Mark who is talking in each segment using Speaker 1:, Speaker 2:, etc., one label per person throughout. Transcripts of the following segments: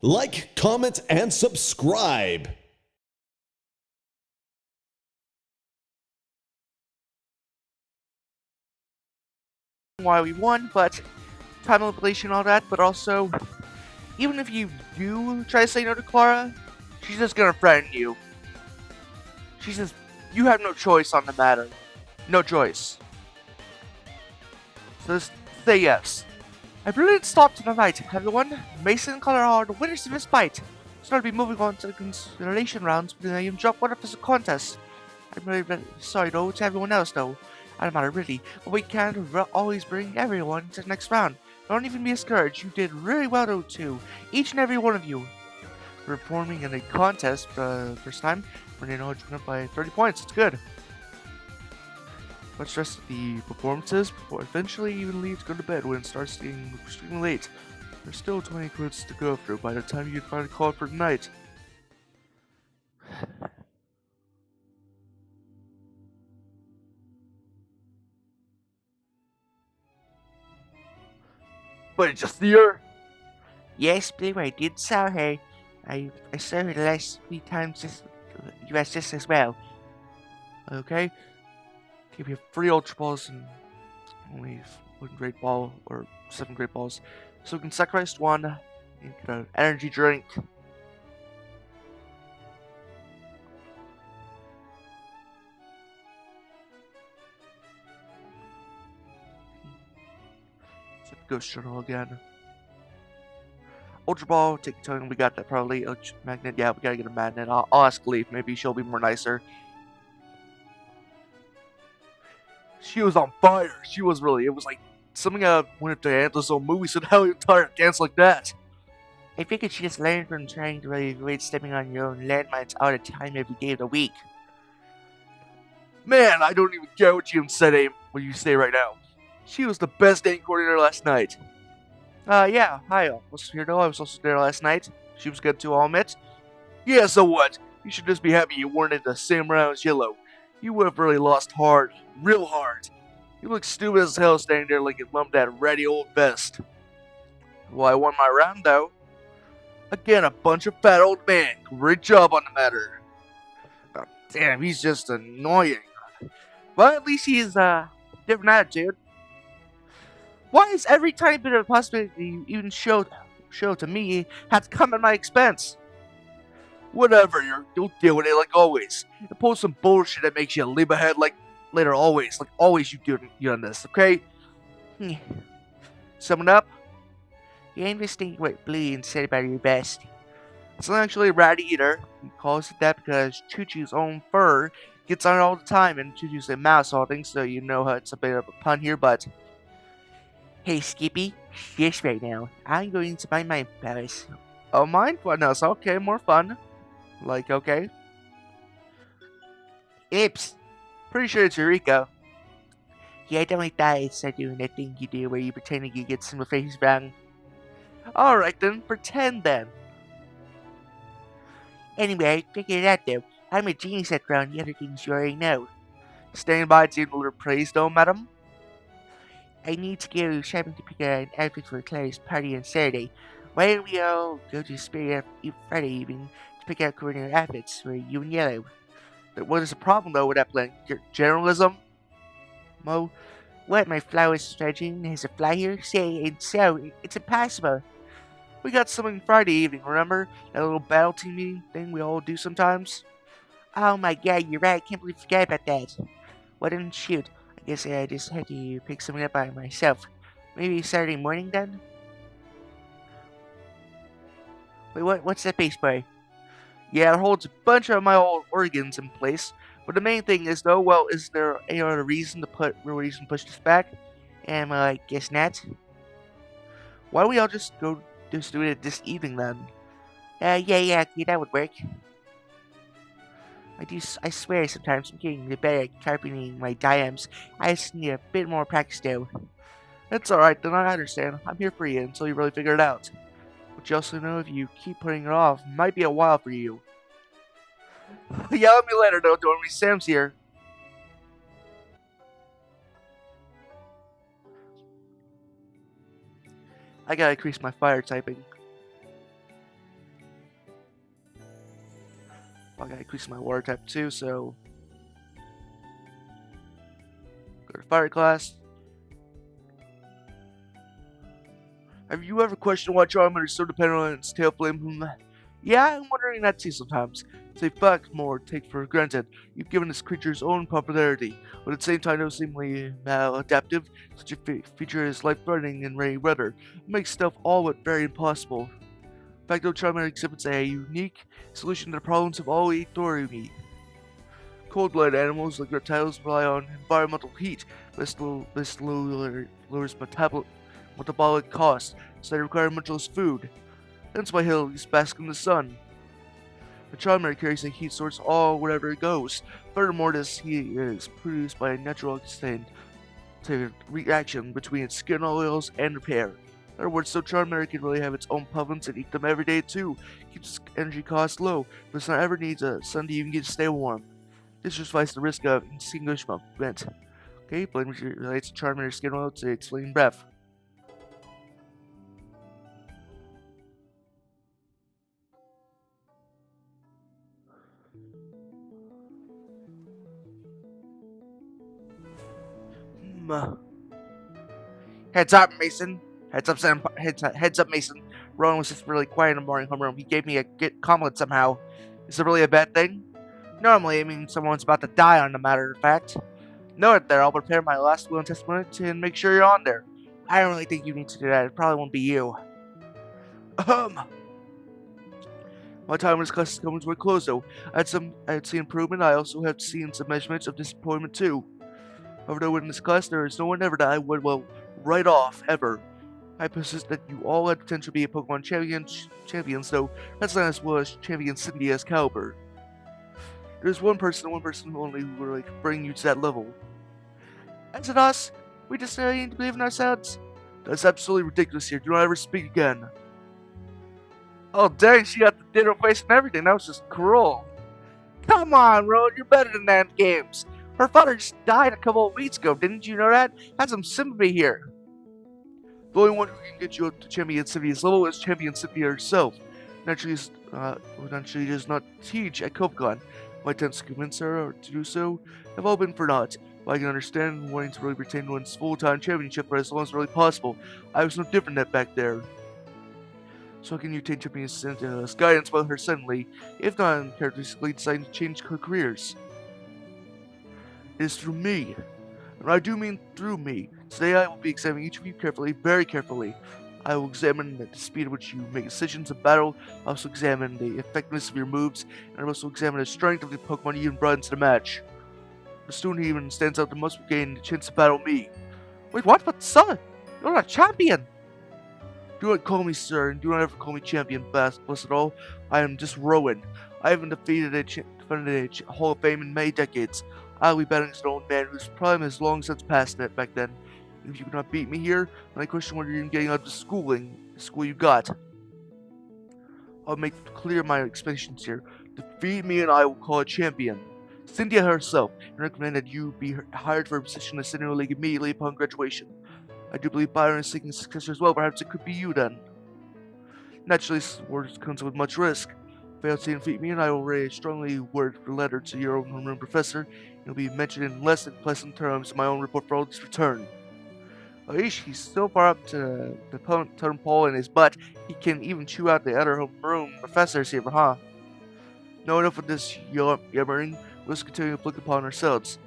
Speaker 1: Like, comment, and subscribe.
Speaker 2: Why we won, but time manipulation and all that, but also, even if you do try to say no to Clara, she's just gonna threaten you. She's just, you have no choice on the matter. No choice. So just say yes. I really didn't stop tonight, everyone. Mason and Clara are the winners of this fight. So I'll be moving on to the consideration rounds, but I even dropped one of this contest. I'm really sorry though to everyone else though. I don't matter really, but we can't always bring everyone to the next round. Don't even be discouraged, you did really well though too. Each and every one of you. Performing in a contest first time, when you know it's went up by 30 points, it's good. But stress the performances before eventually even leave to go to bed when it starts getting extremely late. There's still 20 quotes to go through by the time you finally call it for the night. But it's just the year. Yes, Blue, I did saw her. I saw her the last 3 times you asked this as well. Okay? Give you 3 Ultra Balls and only 1 Great Ball, or 7 Great Balls. So we can sacrifice 1 and get an energy drink. Set the Ghost Journal again. Ultra Ball, take a token, we got that probably. Magnet, yeah, we gotta get a magnet. I'll ask Leaf, maybe she'll be more nicer. She was on fire. She was really, it was like something out of one of Diantha's old movies. Said, how you tired dance like that? I figured she just learned from trying to really avoid stepping on your own landmines all the time every day of the week. Man, I don't even care what you said, Aim, what you say right now. She was the best game coordinator last night. Yeah, hi, I was here though. I was also there last night. She was good too, I'll admit. Yeah, so what? You should just be happy you weren't in the same round as Yellow. You would have really lost hard, real hard. You look stupid as hell standing there like you lumped that ratty old vest. Well, I won my round though. Again, a bunch of fat old men. Great job on the matter. Oh, damn, he's just annoying. But at least he's different attitude. Why is every tiny bit of possibility you even show to me have to come at my expense? Whatever, you'll deal with it like always. And pull some bullshit that makes you leap ahead like later always. Like always you done this, okay? Summing up, you aim this thing with Blue and said about your best. It's not actually a rat eater. He calls it that because Choo-Choo's own fur gets on it all the time, and Choo-Choo's a mouse all things, so you know how it's a bit of a pun here, but... Hey, Skippy, shush right now. I'm going to mind my business. Oh, mindfulness, okay, more fun. Like, okay. Ips, pretty sure it's Eureka. Yeah, I definitely thought I'd start doing that thing you do where you pretend you get some faces wrong. Alright then, pretend then. Anyway, I figured it out though. I'm a genius at drawing the other things you already know. Stand by to deliver praise though, madam? I need to go shopping to pick out an outfit for Claire's party on Saturday. Why don't we all go to Spirit Friday evening to pick out coordinator outfits for you and Yellow? But what is the problem though with that plan? Generalism? Mo, what, my flowers stretching has a fly here? Say, it's so, it's impossible. We got something Friday evening, remember? That little battle team meeting thing we all do sometimes? Oh my god, you're right, I can't believe I forgot about that. Well then, shoot. I guess I just had to pick something up by myself. Maybe Saturday morning then? Wait, what's that base by? Yeah, it holds a bunch of my old organs in place. But the main thing is though, well, is there any other reason to push this back? And I guess not. Why don't we all just do it this evening then? Yeah, that would work. I swear sometimes I'm getting the better at sharpening my diams. I just need a bit more practice though. That's alright then, I understand. I'm here for you until you really figure it out. But you also know if you keep putting it off, it might be a while for you. Yell at me later though, don't worry, Sam's here. I gotta increase my fire typing. I gotta increase my water type too, so go to fire class. Have you ever questioned why Charmander is so dependent on its tail flame? Yeah, I'm wondering that too sometimes. Say fact more take for granted. You've given this creature its own popularity, but at the same time no seemingly maladaptive. Such a feature is life-threatening in rainy weather. It makes stuff all but very impossible. In fact, though Charmander exhibits a unique solution to the problems of all Eithorimi. Cold-blooded animals like reptiles rely on environmental heat. This lowers metabolic costs, so they require much less food. Hence why he'll bask in the sun. The Charmander carries a heat source all wherever it goes. Furthermore, this heat is produced by a natural extent to reaction between its skin oils and repair. In other words, so Charmander can really have its own puffins and eat them every day too. Keeps energy costs low, but it's not ever needs a sun to even get to stay warm. This justifies the risk of extinguishment. Okay, blame relates Charmander's skin oil to its flame breath. Heads up, Mason. Heads up, Mason. Rowan was just really quiet in the morning homeroom. He gave me a good compliment somehow. Is it really a bad thing? Normally, it means someone's about to die on the matter of fact. Note there, I'll prepare my last will and testament and make sure you're on there. I don't really think you need to do that. It probably won't be you. My time in this class is coming to a close, though. I had seen improvement. I also have seen some measurements of disappointment too. However, though in this class there is no one ever that I would write off ever. I persist that you all had potential to be a Pokemon champions, though that's not as well as champion Cynthia's caliber. There's one person only who will bring you to that level. Is it us? We just need to believe in ourselves. That's absolutely ridiculous here. Do not ever speak again. Oh dang, she got the ditto face and everything. That was just cruel. Come on, Road, you're better than that in games. Her father just died a couple of weeks ago. Didn't you know that? Have some sympathy here. The only one who can get you up to Champion Cynthia's level is Champion Cynthia herself. Naturally, does not teach at Kopigon. My attempts to convince her to do so have all been for naught. But I can understand wanting to really retain one's full-time championship for as long as really possible. I was no different than back there. So how can you take Champion Cynthia's guidance while her suddenly, if not uncharacteristically, deciding to change her careers? It is through me. And I do mean through me. Today I will be examining each of you carefully, very carefully. I will examine the speed at which you make decisions in battle. I also examine the effectiveness of your moves, and I also examine the strength of the Pokemon you even brought into the match. The student who even stands out the most will gain the chance to battle me. Wait, what? But son, you're a champion! Do not call me sir, and do not ever call me champion, bless it all. I am just Rowan. I haven't defended a Hall of Fame in many decades. I'll be battling an old man whose prime has long since passed back then. If you cannot beat me here, then I question whether you're even getting out of the school you got. I'll make clear my expectations here. Defeat me and I will call a champion. Cynthia herself recommended that you be hired for a position in the Sinnoh League immediately upon graduation. I do believe Byron is seeking a successor as well. Perhaps it could be you then. Naturally, this word comes with much risk. Fail to defeat me, and I will write a strongly worded letter to your own homeroom professor. It will be mentioned in less than pleasant terms in my own report for all this return. Aish, he's so far up to the totem pole in his butt, he can even chew out the other homeroom professors here, huh? No, enough of this yammering. Let's continue to look upon ourselves.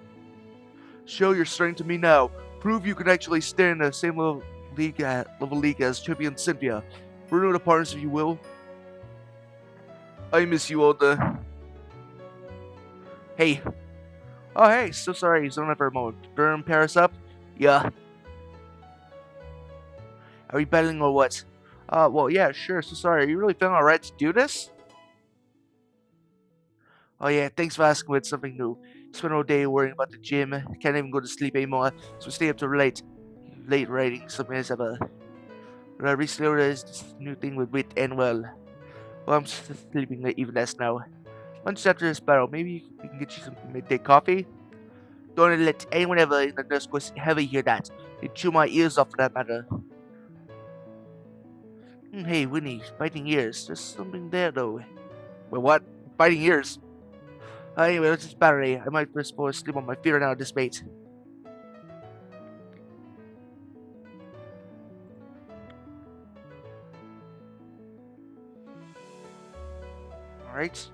Speaker 2: Show your strength to me now. Prove you can actually stand in the same level league as Champion Cynthia. Bruno the partners if you will. I miss you all the. Hey. Oh hey, so sorry, he's on for a moment. Burn Paris up? Yeah. Are we battling or what? Well yeah, sure, so sorry. Are you really feeling alright to do this? Oh yeah, thanks for asking with something new. Spent all day worrying about the gym. Can't even go to sleep anymore, so stay up till late writing some minutes of a. I recently realized this new thing with Wit and well, I'm sleeping late even less now. Lunch after this battle, maybe we can get you some midday coffee? Don't let anyone ever in the nurse quest ever hear that. They chew my ears off for that matter. Hey, Winnie, biting ears. There's something there though. Well, what? Biting ears? Anyway, let's just battery. I might just fall asleep on my feet right now at this bait. Alright.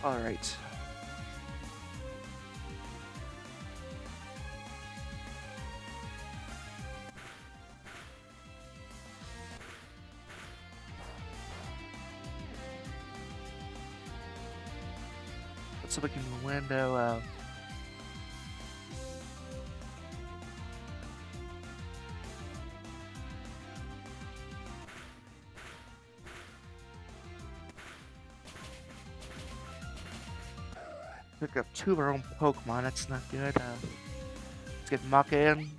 Speaker 2: Alright. Let's look in the window. Pick up 2 of our own Pokemon. That's not good. Let's get Maka in.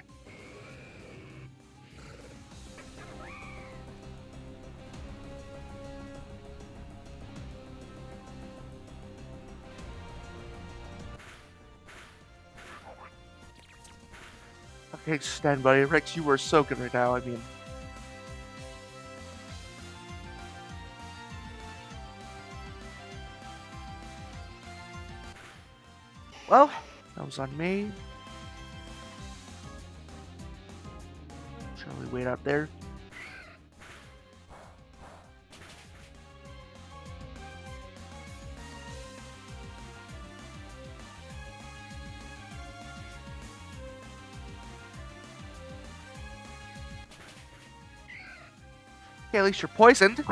Speaker 2: Okay, stand by. Rex, you are so good right now. I mean, well, that was on me. Shall we wait out there? Okay, at least you're poisoned.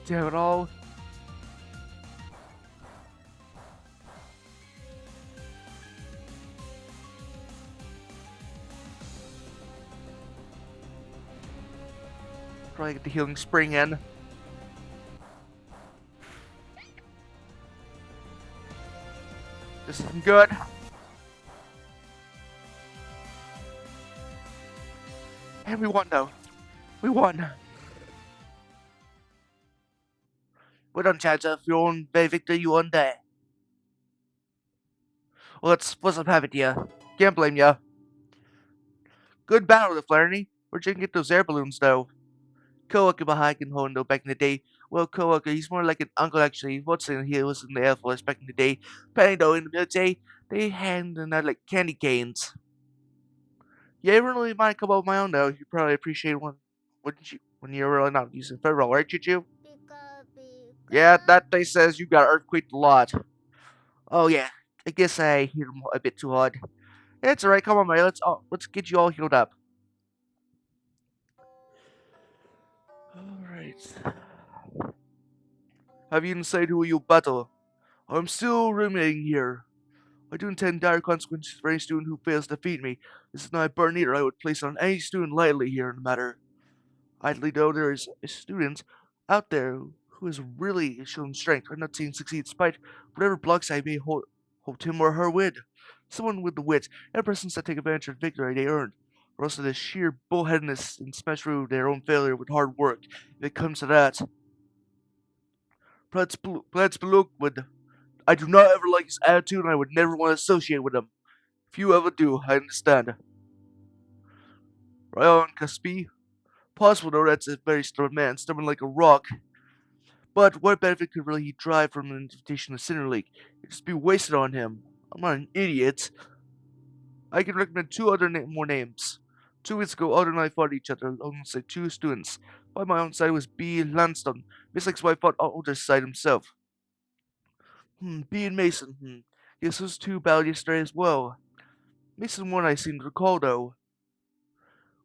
Speaker 2: Damn it all. Probably get the healing spring in. This isn't good. And we won though. We won. Well done, Chancellor. If you won the victory, you won there. Well, let's have it, ya. Can't blame ya. Good battle, the Flaherty. Where'd you get those air balloons, though? Coworker behind can hold, though, back in the day. Well, coworker, he's more like an uncle, actually. What's in he was in the Air Force back in the day. Penny, though, in the military, they handed out like candy canes. Yeah, I really might come up with my own, though. You probably appreciate one, wouldn't you? When you're really not using federal, right, Choo? Yeah, that thing says you got earthquaked a lot. Oh, yeah. I guess I hit him a bit too hard. It's alright, come on, man. Let's get you all healed up. Alright. Have you decided who you'll battle? I'm still ruminating here. I do intend dire consequences for any student who fails to defeat me. This is not a burden either I would place on any student lightly here in the matter. Idly though, there is a student out there who has really shown strength. I've not seen succeed despite whatever blocks I may hold him or her with. Someone with the wit and persons that take advantage of the victory they earned, or also the sheer bullheadedness and smash through their own failure with hard work, if it comes to that. Let's look with. I do not ever like his attitude and I would never want to associate with him. If you ever do, I understand. Right on, Caspi. Possible though, that's a very stubborn man, stubborn like a rock. But what benefit could really he derive from an invitation to Sinner League? It'd just be wasted on him. I'm not an idiot. I can recommend 2 other more names. 2 weeks ago, Alder and I fought each other alongside 2 students. By my own side was B. Lanston. Miss Lake's wife fought Alder's side himself. B and Mason. Yes, those 2 battled yesterday as well. Mason won, I seem to recall, though.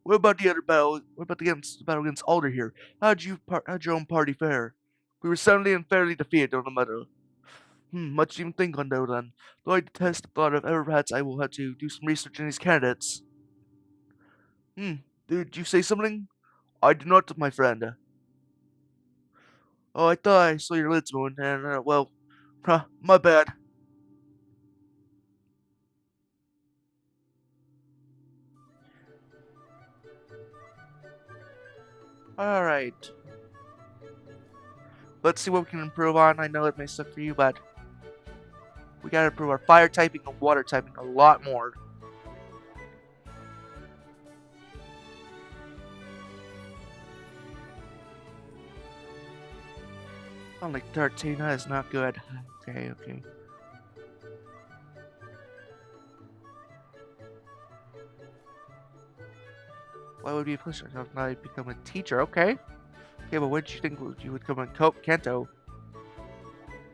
Speaker 2: What about the other battle? What about the battle against Alder here? How'd your own party fare? We were soundly and fairly defeated on the matter. Much to even think on, though, then. Though I detest the thought of ever perhaps I will have to do some research on these candidates. Did you say something? I do not, my friend. Oh, I thought I saw your lids moving, and, well, my bad. Alright. Let's see what we can improve on. I know it may suck for you, but we gotta improve our fire typing and water typing a lot more. Only 13, that is not good. Okay. Why would be a push myself now I become a teacher? Okay. Okay, but what did you think you would become a Kanto?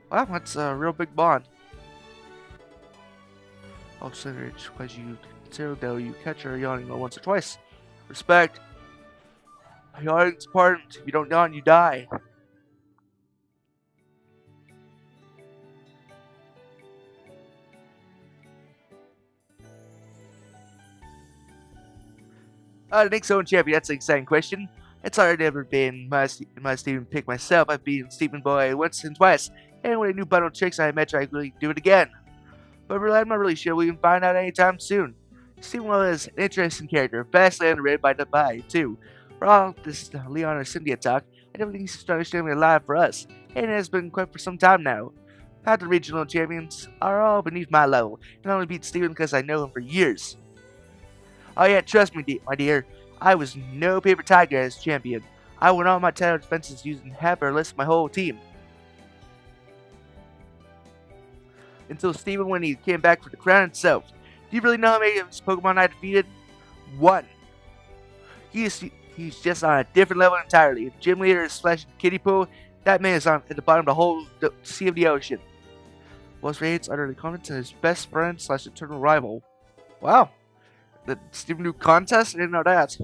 Speaker 2: Wow, that's a real big bond. I'll consider it because you consider though you catch her yawning once or twice. Respect. Yawning's important. If you don't yawn, you die. The next zone champion, that's an exciting question. It's already never been my Steven pick myself. I've been Steven Boy once and twice, and with a new bundle of tricks, I imagine I really do it again. But really, I'm not really sure we can find out anytime soon. Steven is an interesting character, vastly underrated by the by, too. For all this Leon or Cynthia talk, I don't think he's starting to stay alive for us, and it has been quite for some time now. Half the regional champions are all beneath my level, and I only beat Steven because I know him for years. Oh yeah, trust me, my dear. I was no paper tiger as champion. I won all my title defenses using half or less of my whole team. Until Steven when he came back for the crown itself. Do you really know how many of his Pokemon I defeated? One. He's just on a different level entirely. If Gym Leader is splashing kiddie pool, that man is on at the bottom of the whole sea of the ocean. Most raids utterly confident in his best friend / eternal rival. Wow. The Steven new contest? I didn't know that.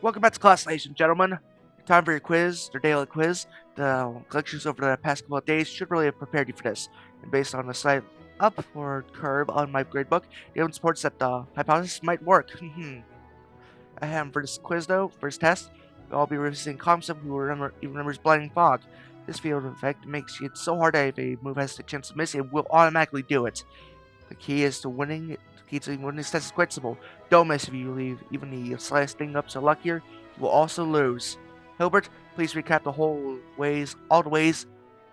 Speaker 2: Welcome back to class, ladies and gentlemen. Time for your quiz, your daily quiz. The lectures over the past couple of days should really have prepared you for this. And based on the slight upward curve on my gradebook, the evidence supports that the hypothesis might work. I have for this quiz though, for this test, I'll be revisiting concept who remembers blinding fog. This field effect makes it so hard that if a move has a chance to miss, it will automatically do it. The key is to winning. The key to winning this test is quite simple. Don't miss if you leave even the slightest thing up to luck here. You will also lose. Hilbert, please recap the all the ways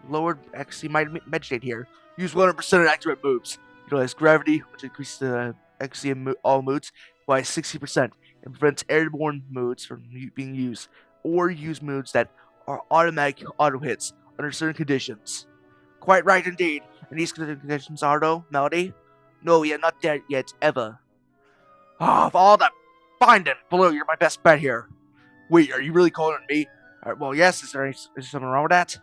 Speaker 2: lowered accuracy might meditate here. Use 100% accurate moves. Utilize gravity, which increases the accuracy in all moods by 60% and prevents airborne moods from being used. Or use moods that are automatic auto hits under certain conditions. Quite right indeed. And these conditions are though, Melody? No, we are not there yet, ever. Ah, of all the fine and Blue, you're my best bet here. Wait, are you really calling on me? Well, yes, is there something wrong with that?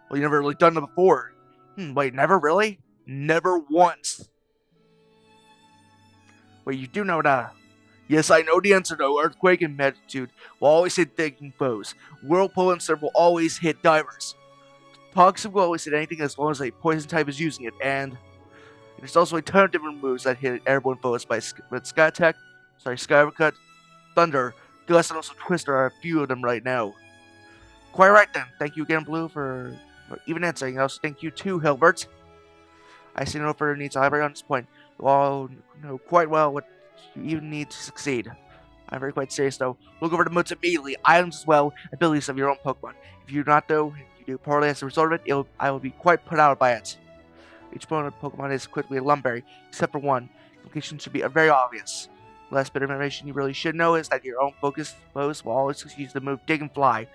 Speaker 2: Well, you never really done it before. Wait, never really? Never once. Wait, you do know that? Yes, I know the answer though. Earthquake and Magnitude will always hit digging foes. Whirlpool and Surf will always hit divers. Toxic will always hit anything as long as a poison type is using it, and there's also a ton of different moves that hit airborne foes with Sky Attack, Sky Uppercut, Thunder, Gust, and also Twister are a few of them right now. Quite right then. Thank you again, Blue, for even answering. I also thank you too, Hilbert. I see no further needs to elaborate on this point. You all know quite well what you even need to succeed. I'm very quite serious though. Look over the modes immediately, items as well, abilities of your own Pokemon. If you do not though, if you do poorly as a result of it, I will be quite put out by it. Each Pokemon is quickly a Lumberry, except for one. The location should be very obvious. The last bit of information you really should know is that your own focus foes will always use the move Dig and Fly.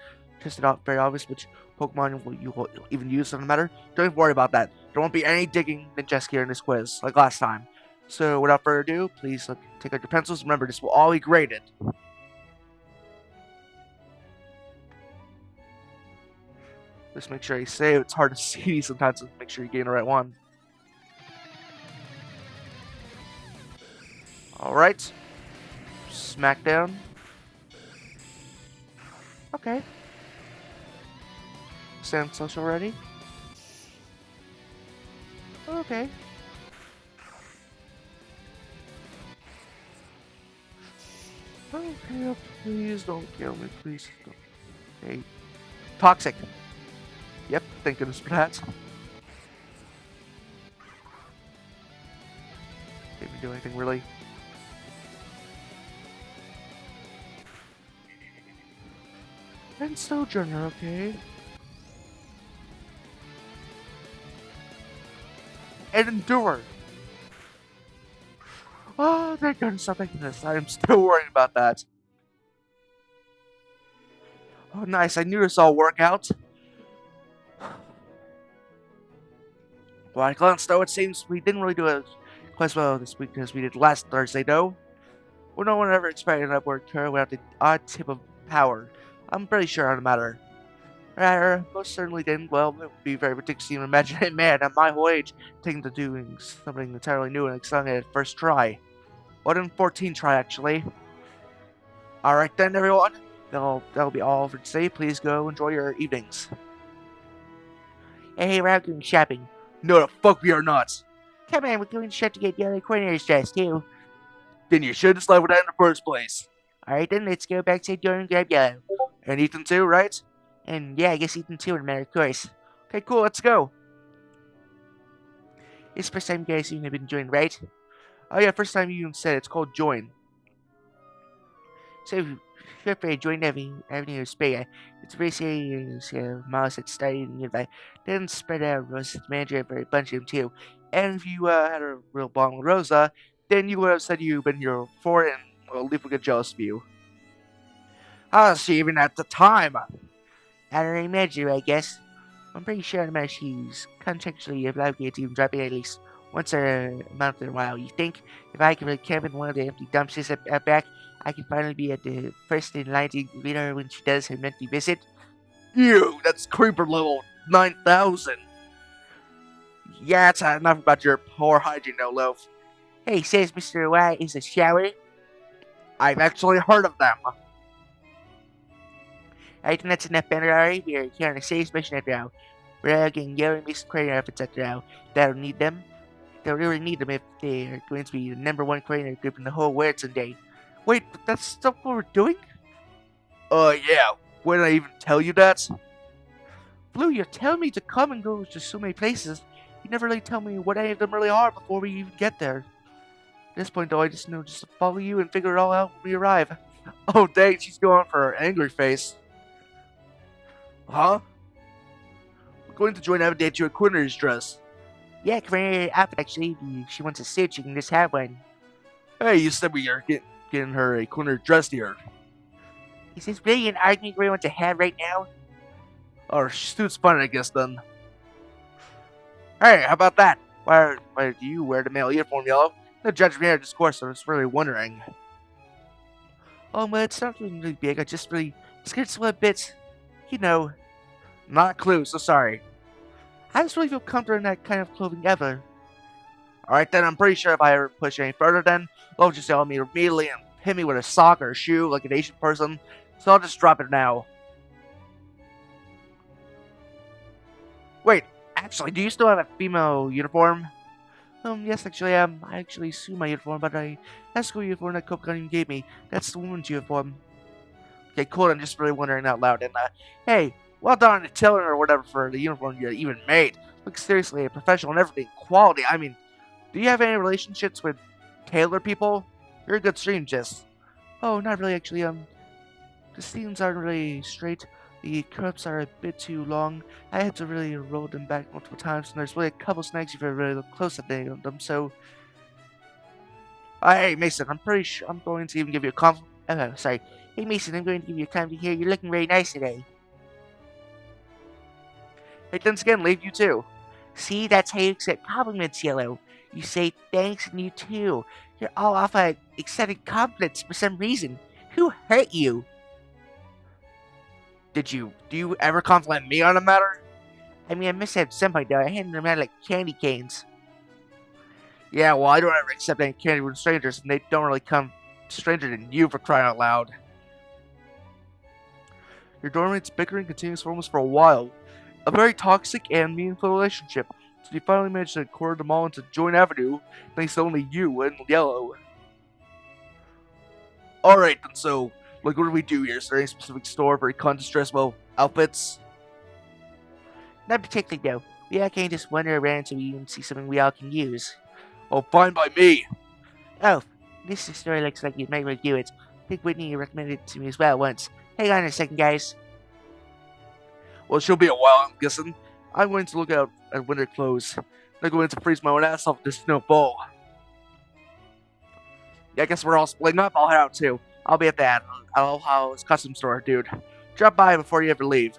Speaker 2: Just not very obvious which Pokemon you will even use on the matter. Don't even worry about that. There won't be any digging ninjas here in this quiz, like last time. So without further ado, please take out your pencils. Remember, this will all be graded. Just make sure you save. It's hard to see sometimes, so make sure you get the right one. Alright. Smackdown. Okay. Stand social ready? Okay. Okay, please don't kill me, please don't. Hey, toxic. Yep, thank goodness for that. Didn't do anything really. And Sojourner, okay. And Endure. Oh, thank goodness, thank goodness. I am still worried about that. Oh, nice. I knew this all work out. Well, at a glance, though, it seems we didn't really do it quite as well this week as we did last Thursday, though. Well, no one ever expected an upward curve without the odd tip of power. I'm pretty sure on the matter. Rather, most certainly didn't. Well, it would be very ridiculous to even imagine a man at my whole age taking to doing something entirely new and exciting at first try. What in 14 try, actually. Alright then, everyone. That'll be all for today. Please go enjoy your evenings. Hey, we're out going shopping. No, the fuck we are not. Come on, we're going to shop to get yellow corners dressed, too. Then you should have started with that in the first place. Alright then, let's go back to the door and grab yellow. And Ethan too, right? And yeah, I guess Ethan too in a matter of course. Okay, cool, let's go. It's the first time you guys have been joined, right? Oh yeah, first time you even said it's called join. So, feel free to join Avenue of Spain. It's very serious mouse that started nearby. Then spread out Rosa's manager for a bunch of them too. And if you had a real bond with Rosa, then you would have said you've been here before and well, Leaf would get jealous of you. She even at the time. I don't imagine, I guess. I'm pretty sure that she's contractually obligated to even drop it at least once a month in a while. You think if I can really camp in one of the empty dumpsters at back, I can finally be at the first in line to greet her when she does her monthly visit? Ew, that's creeper level 9,000. Yeah, that's enough about your poor hygiene, no loaf. Hey, says Mr. Y is a shower. I've actually heard of them. I think that's enough, Benarari. We are here on a safe mission after all. We're getting yellow and mixed courier outfits after all. That'll need them. They'll really need them if they're going to be the #1 courier group in the whole world someday. Wait, but that's stuff what we're doing? Yeah. When did I even tell you that? Blue, you're telling me to come and go to so many places. You never really tell me what any of them really are before we even get there. At this point, though, I just know just to follow you and figure it all out when we arrive. Oh, dang, she's going for her angry face. Huh? We're going to join Avaday to a Quinner's dress. Yeah, Quinner outfit actually. If she wants a suit, she can just have one. Hey, you said we are getting her a Quinner dress here. Is this really an argument we want to have right now? Oh, suit's fun, I guess, then. Hey, how about that? Why do you wear the male uniform, Yellow? No judgment here, just course, I was really wondering. Oh, well, it's not really big. I just really scared some bits. You know. Not a clue, so sorry. I just really feel comfortable in that kind of clothing ever. Alright then, I'm pretty sure if I ever push any further then, they'll just yell at me immediately and hit me with a sock or a shoe like an Asian person, so I'll just drop it now. Wait, actually, do you still have a female uniform? Yes, actually, I actually assume my uniform, but that school uniform that Copenhagen gave me, that's the woman's uniform. Okay, cool, I'm just really wondering out loud, and hey, well done on the tailoring or whatever for the uniform you even made. Looks seriously a professional and everything. Quality, I mean, do you have any relationships with tailor people? You're a good seamstress. Oh, not really, actually, the seams aren't really straight. The curves are a bit too long. I had to really roll them back multiple times, and there's really a couple snags if you really look close at them, so... hey, Mason, I'm pretty sure I'm going to even give you a compliment. Oh, sorry. Hey, Mason, I'm going to give you a compliment here. You're looking very nice today. Hey, thanks again, Leave, you too. See, that's how you accept compliments, Yellow. You say thanks and you too. You're all off at accepting compliments for some reason. Who hurt you? Do you ever compliment me on a matter? I mean, I must have somebody though. I handed them out like candy canes. Yeah, well, I don't ever accept any candy from strangers, and they don't really come stranger than you for crying out loud. Your dormant's bickering continues for almost for a while. A very toxic and meaningful relationship. So you finally managed to court them all into Joint Avenue, thanks to only you and Yellow. Alright then, so, like, what do we do here? Is there any specific store for contest dress, well, outfits?
Speaker 3: Not particularly, though. We all can just wander around so we can see something we all can use.
Speaker 2: Oh, fine by me.
Speaker 3: Oh, this story looks like you might review it. I think Whitney recommended it to me as well once. Hang on a second, guys.
Speaker 2: Well, she'll be a while, I'm guessing. I'm going to look out at winter clothes. I'm going to freeze my own ass off this snowfall. Yeah, I guess we're all splitting up. I'll head out too. I'll be at that House custom store, dude. Drop by before you ever leave.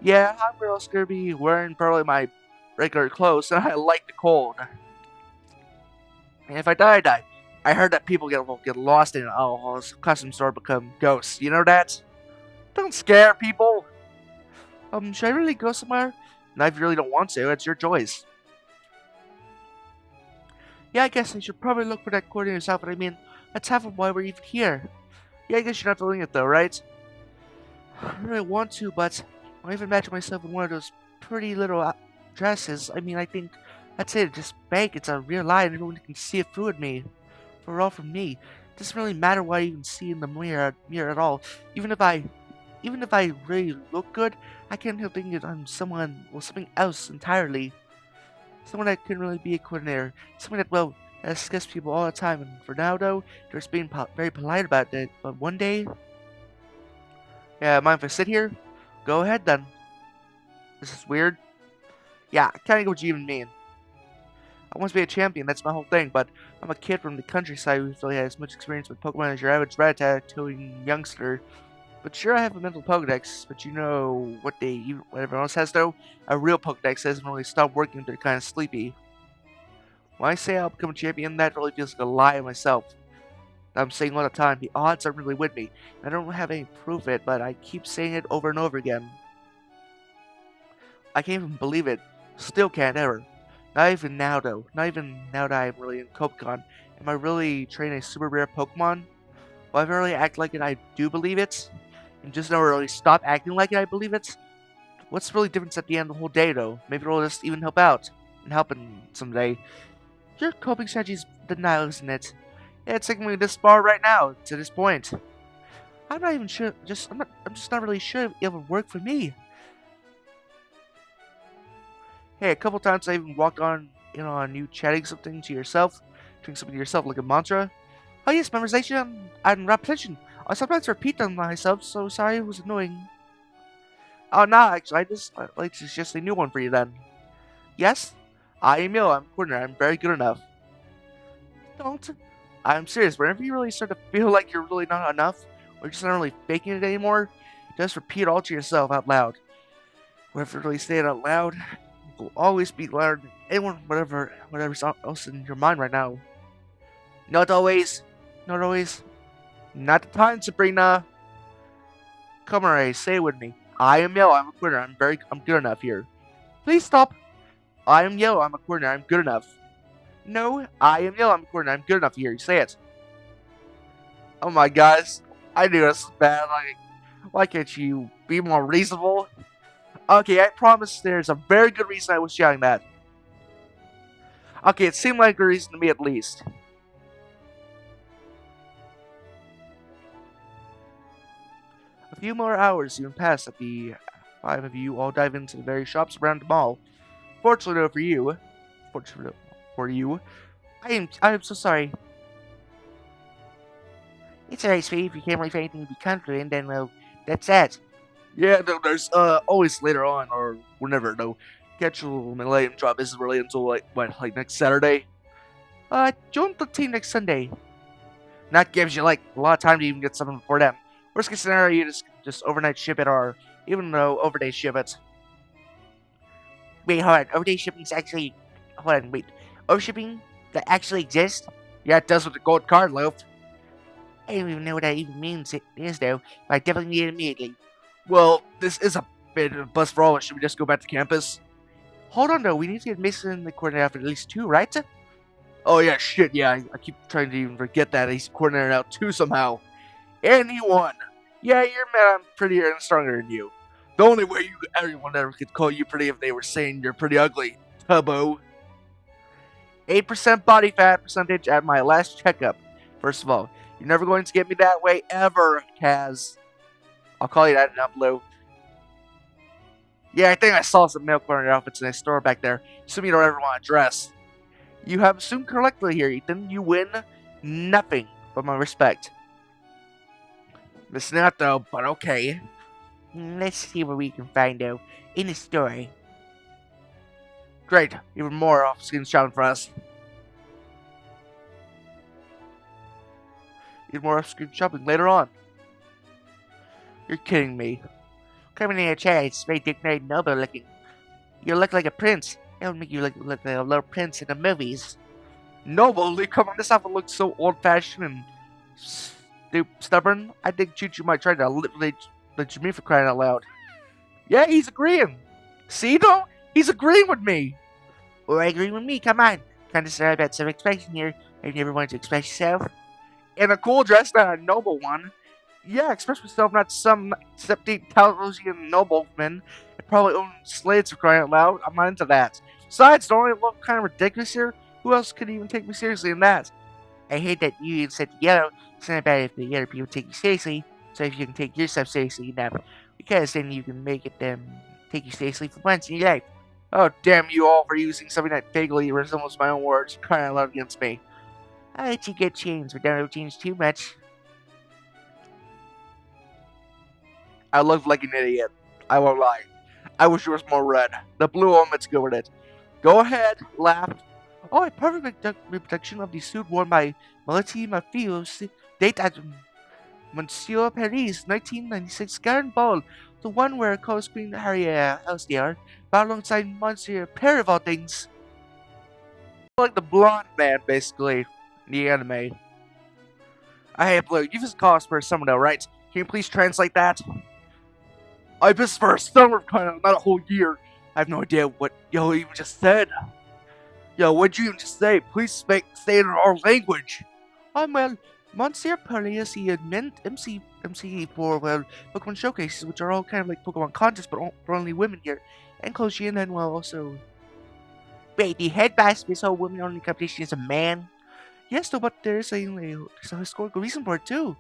Speaker 2: Yeah, I'm real gonna be wearing probably my regular clothes, and I like the cold. And if I die, I die. I heard that people get lost in House custom store, become ghosts. You know that? Don't scare people. Should I really go somewhere? No, if you really don't want to, it's your choice. Yeah, I guess I should probably look for that coordinator's outfit. I mean, that's half of why we're even here. Yeah, I guess you're not feeling it though, right? I really want to, but I even imagine myself in one of those pretty little dresses. I mean, I think that's it. Just fake. It's a real lie, and everyone can see it through at me. For all from me. It doesn't really matter what I even see in the mirror at all. Even if I really look good, I can't help thinking I'm someone, well, something else entirely. Someone that couldn't really be a coordinator. Someone that, well, that scares people all the time. And for now, though, they're just being very polite about it. But one day, yeah, mind if I sit here? Go ahead then. This is weird. Yeah, I kinda get what you even mean. I want to be a champion, that's my whole thing, but I'm a kid from the countryside who's really had as much experience with Pokemon as your average rat-tat-toting youngster. But sure, I have a mental Pokedex, but you know what what everyone else has though? A real Pokedex doesn't really stop working if they're kind of sleepy. When I say I'll become a champion, that really feels like a lie myself. I'm saying all the time, the odds aren't really with me. I don't have any proof of it, but I keep saying it over and over again. I can't even believe it. Still can't ever. Not even now though. Not even now that I'm really in Pokemon. Am I really training a super rare Pokemon? Will I really act like it I do believe it? And just never really stop acting like it I believe it? What's really different at the end of the whole day though? Maybe it'll just even help out. And help in someday. Your coping strategy's denial, isn't it? Yeah, it's taking me this far right now, to this point. I'm not even sure, I'm just not really sure if it would work for me. Hey, a couple times I even walked on you chatting something to yourself, doing something to yourself like a mantra. Oh yes, memorization and repetition. I sometimes repeat them myself, so sorry it was annoying. Oh, no, actually, it's just a new one for you then. Yes? I am Yo, I'm corner, I'm very good enough. Don't. I'm serious, whenever you really start to feel like you're really not enough, or just not really faking it anymore, just repeat all to yourself out loud. Whenever you really say it out loud, it will always be louder than anyone, whatever's else in your mind right now. Not always. Not always. Not the time, Sabrina. Come on, Ray, say it with me. I am Yellow, I'm a corner, I'm good enough here. Please stop. I am Yellow, I'm a corner, I'm good enough. No, I am Yellow, I'm a corner, I'm good enough here. Say it. Oh my gosh, I knew this was bad. Like, why can't you be more reasonable? Okay, I promise there's a very good reason I was shouting that. Okay, it seemed like a reason to me at least. A few more hours even pass at the five of you all dive into the various shops around the mall. Fortunately for you, I am so sorry. It's alright, sweetie. If you can't really find anything to be confident, then well, that's that. Yeah, no, there's always later on or whenever though. Schedule Millennium drop isn't really until like next Saturday. Join the team next Sunday. And that gives you like a lot of time to even get something before them. Worst case scenario, you just overnight ship it or even though overday ship it. Wait, hold on. Overday shipping's actually hold on, wait. Overshipping that actually exists? Yeah, it does with the gold card loaf. I don't even know what that even means it is though, but I definitely need it immediately. Well, this is a bit of a bus for all. Should we just go back to campus? Hold on though, we need to get Mason in the coordinator after at least 2, right? Oh yeah, shit, yeah, I keep trying to even forget that he's coordinator now too somehow. And he won. Yeah, you're mad I'm prettier and stronger than you. The only way everyone ever could call you pretty if they were saying you're pretty ugly, Tubbo. 8% body fat percentage at my last checkup. First of all, You're never going to get me that way ever, Kaz. I'll call you that now, Blue. Yeah, I think I saw some milk burner outfits in a store back there. Assume you don't ever want to dress. You have assumed correctly here, Ethan. You win nothing but my respect. It's not though, but okay.
Speaker 3: Let's see what we can find out in the story.
Speaker 2: Great, even more off-screen shopping for us. Even more off-screen shopping later on. You're kidding me.
Speaker 3: Coming in your chair, it's very dignified and noble looking. You look like a prince. It would make you look like a little prince in the movies.
Speaker 2: Nobly, come on, this outfit looks so old-fashioned and stubborn. I think Choo-Choo might try to let me for crying out loud. Yeah, he's agreeing. See, though? He's agreeing with me.
Speaker 3: Or agreeing with me, come on. Kind of sorry about self-expression here. Have you ever wanted to express yourself?
Speaker 2: In a cool dress, not a noble one. Yeah, express myself, not some 17,000 nobleman that probably own slaves for crying out loud. I'm not into that. Besides, don't I look kind of ridiculous here? Who else could even take me seriously in that?
Speaker 3: I hate that you even said the yellow. It's not bad if the other people take you seriously. So if you can take yourself seriously enough, because then you can make it them take you seriously for once in your life.
Speaker 2: Oh, damn you all for using something that vaguely resembles my own words, crying out loud against me.
Speaker 3: I let you get changed, but don't change too much.
Speaker 2: I look like an idiot. I won't lie. I wish yours was more red. The blue one, let's go with it. Go ahead, laugh. Oh, a perfect reproduction of the suit worn by Melody Mafios, date at Monsieur Paris, 1996 Garden Ball, the one where co-screen Harry Elsdale battled alongside Monsieur Perry of all things. Like the blonde man, basically, in the anime. Hey, Blue, you just call us for someone though, right? Can you please translate that? I missed for a summer, kind of, not a whole year. I have no idea what yo even just said. Yo, what'd you even just say? Please say it in our language.
Speaker 3: Well, Monsieur Perry is the MC for, well, Pokemon showcases, which are all kind of like Pokemon contests, but for only women here. And Koji, and then, well, also... Wait, the head bass this whole women-only competition is a man? Yes, though, but there's a historical reason for it, too.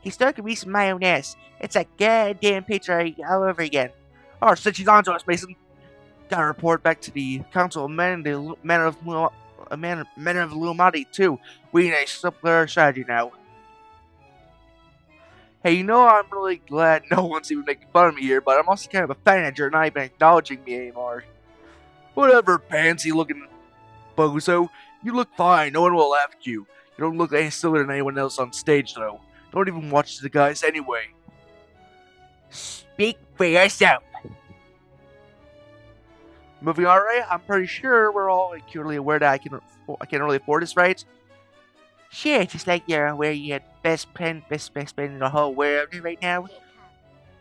Speaker 3: Historical reason my own ass. It's a goddamn picture all over again.
Speaker 2: Oh, since she's on to us, Mason. Gotta report back to the Council of Men, the Men of Lumati, too. We need a simpler strategy now. Hey, you know, I'm really glad no one's even making fun of me here, but I'm also kind of a fan that you're not even acknowledging me anymore. Whatever, pansy-looking bozo. You look fine. No one will laugh at you. You don't look any sillier than anyone else on stage, though. Don't even watch the guys anyway.
Speaker 3: Speak for yourself.
Speaker 2: Moving on, right? I'm pretty sure we're all acutely aware that I can't really afford this, right?
Speaker 3: Sure, just like you're aware you had best friend in the whole world right now.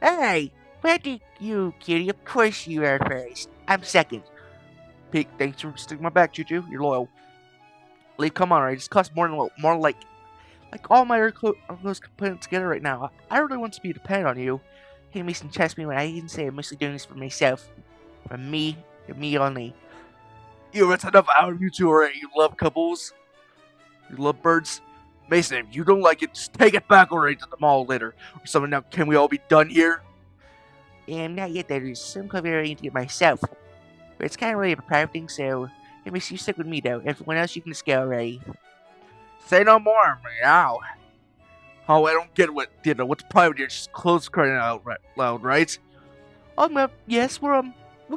Speaker 3: Hey, where did you, cutie? Of course you are first. I'm second.
Speaker 2: Pete, thanks for sticking my back, Choo-Choo. You're loyal. Lee, come on, right? This costs more like all my clothes put together right now. I really want to be dependent on you.
Speaker 3: Hey, Mason, trust me when I even say I'm mostly doing this for myself. For me, and me only.
Speaker 2: You it's enough out of you two already. You love couples. You love birds. Mason, if you don't like it, just take it back already to the mall later. Or something. Now, can we all be done here?
Speaker 3: Not yet. There's some clever way to get myself. But it's kind of really a private thing, so... Hey, Mason, you stick with me, though. Everyone else, you can just go already.
Speaker 2: Say no more, meow. Oh, I don't get what's private here. Just close crying out loud, right?
Speaker 3: Yes, we'll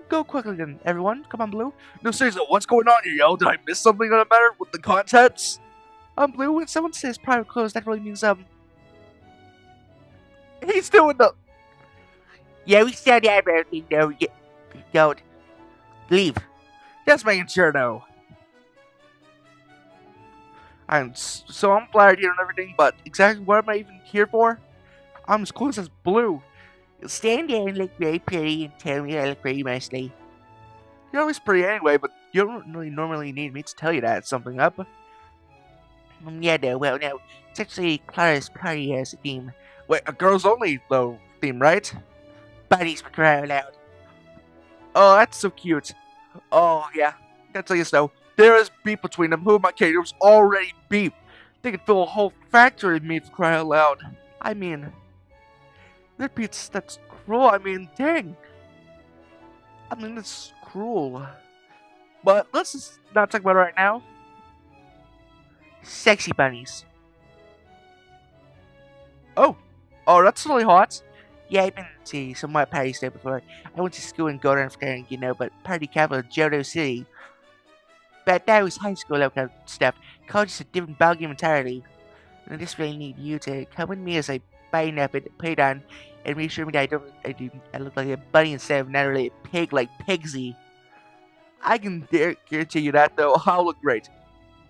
Speaker 3: go quickly then, everyone. Come on, Blue.
Speaker 2: No, seriously, what's going on here, yo? Did I miss something on the matter with the contents?
Speaker 3: Blue, when someone says private clothes, that really means,
Speaker 2: He's doing the...
Speaker 3: Yeah, we said everything, though. Don't. Leave.
Speaker 2: Just making sure, though. I'm flattered here and everything, but exactly what am I even here for? I'm as close as Blue.
Speaker 3: You'll stand there and look very pretty and tell me I look very mostly.
Speaker 2: You're always pretty anyway, but you don't really normally need me to tell you that something up.
Speaker 3: Yeah, no, well, no. It's actually Clara's party as a theme.
Speaker 2: Wait, a girls only, though, theme, right?
Speaker 3: Buddies for crying out loud.
Speaker 2: Oh, that's so cute. Oh, yeah. Gotta tell you so. There is beef between them. Who am I kidding? There was already beef. They could fill a whole factory of meat for crying out loud. I mean, that's cruel. I mean, dang. I mean, that's cruel. But let's just not talk about it right now. Sexy bunnies. Oh, that's really hot. Yeah, I've been to somewhat party stuff before. I went to school in Golden State, but party capital of Johto City. But that was high school local stuff. College is a different ballgame entirely. And I just really need you to come with me as I button up and put on and reassure me that I look like a bunny instead of not really a pig like Pigsy. I can guarantee you that though. I'll look great.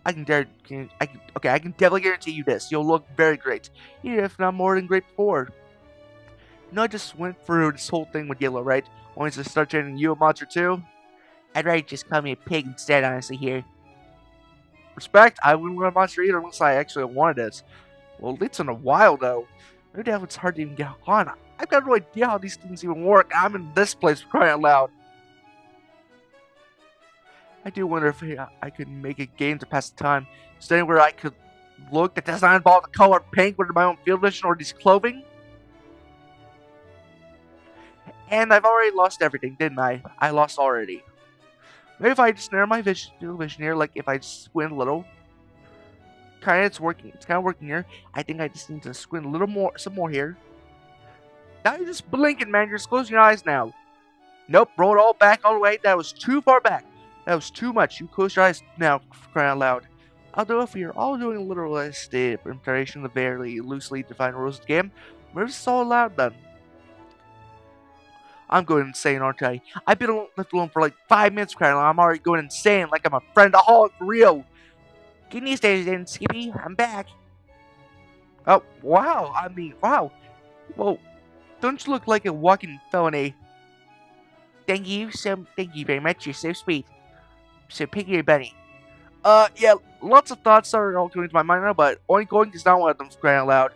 Speaker 2: I can definitely guarantee you this. You'll look very great, even if not more than great before. You know, I just went through this whole thing with Yellow, right? Wanting to start training you a monster too. I'd rather just call me a pig instead, honestly. Here, respect. I wouldn't want a monster either unless I actually wanted it. Well, it's in a while though. No doubt it's hard to even get on. I've got no idea how these things even work. I'm in this place for crying out loud. I do wonder if I could make a game to pass the time. Something where I could look that does not involve the color pink with my own field vision or these clothing. And I've already lost everything, didn't I? I lost already. Maybe if I just narrow my field vision here, like if I squint a little. It's working. It's kind of working here. I think I just need to squint a little more, some more here. Now you're just blinking, man. You're just closing your eyes now. Nope, roll it all back all the way. That was too far back. That was too much. You close your eyes now, for crying out loud. Although if you're all doing a literalist interpretation of the very loosely defined rules of the game, maybe it's all allowed then. I'm going insane, aren't I? I've been left alone for like 5 minutes, crying out loud. I'm already going insane, like I'm a friend-aholic for real. Give me a stage then, Skippy. I'm back. Oh, wow. I mean, wow. Well, don't you look like a walking felony? Thank you very much. You're so sweet. So pick your bunny. Yeah, lots of thoughts are all going to my mind now, but Oink Oink is not one of them, crying out loud.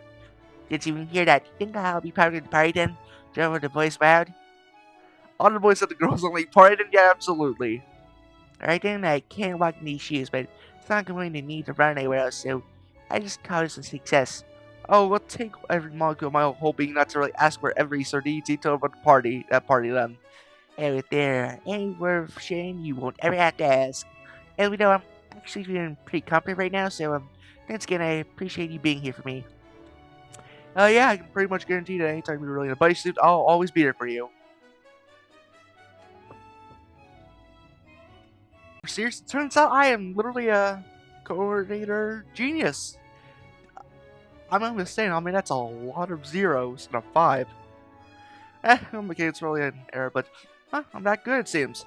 Speaker 2: Did you even hear that? Think I'll be part of the party then? Do you know what the boys loud? All the boys at the girls only party then? Yeah, absolutely. Alright then, I can't walk in these shoes, but it's not going to need to run anywhere else, so I just call this a success. Oh, we'll take every molecule of my whole being not to really ask for every sordid detail about that party then. And if there any word of shame, you won't ever have to ask. And we know I'm actually feeling pretty confident right now, so thanks again, I appreciate you being here for me. Yeah, I can pretty much guarantee that anytime you're really in a buddy suit, I'll always be there for you. Seriously, turns out I am literally a coordinator genius. I'm not saying, I mean, that's a lot of zeros and a 5. Okay, it's really an error, but I'm that good, it seems.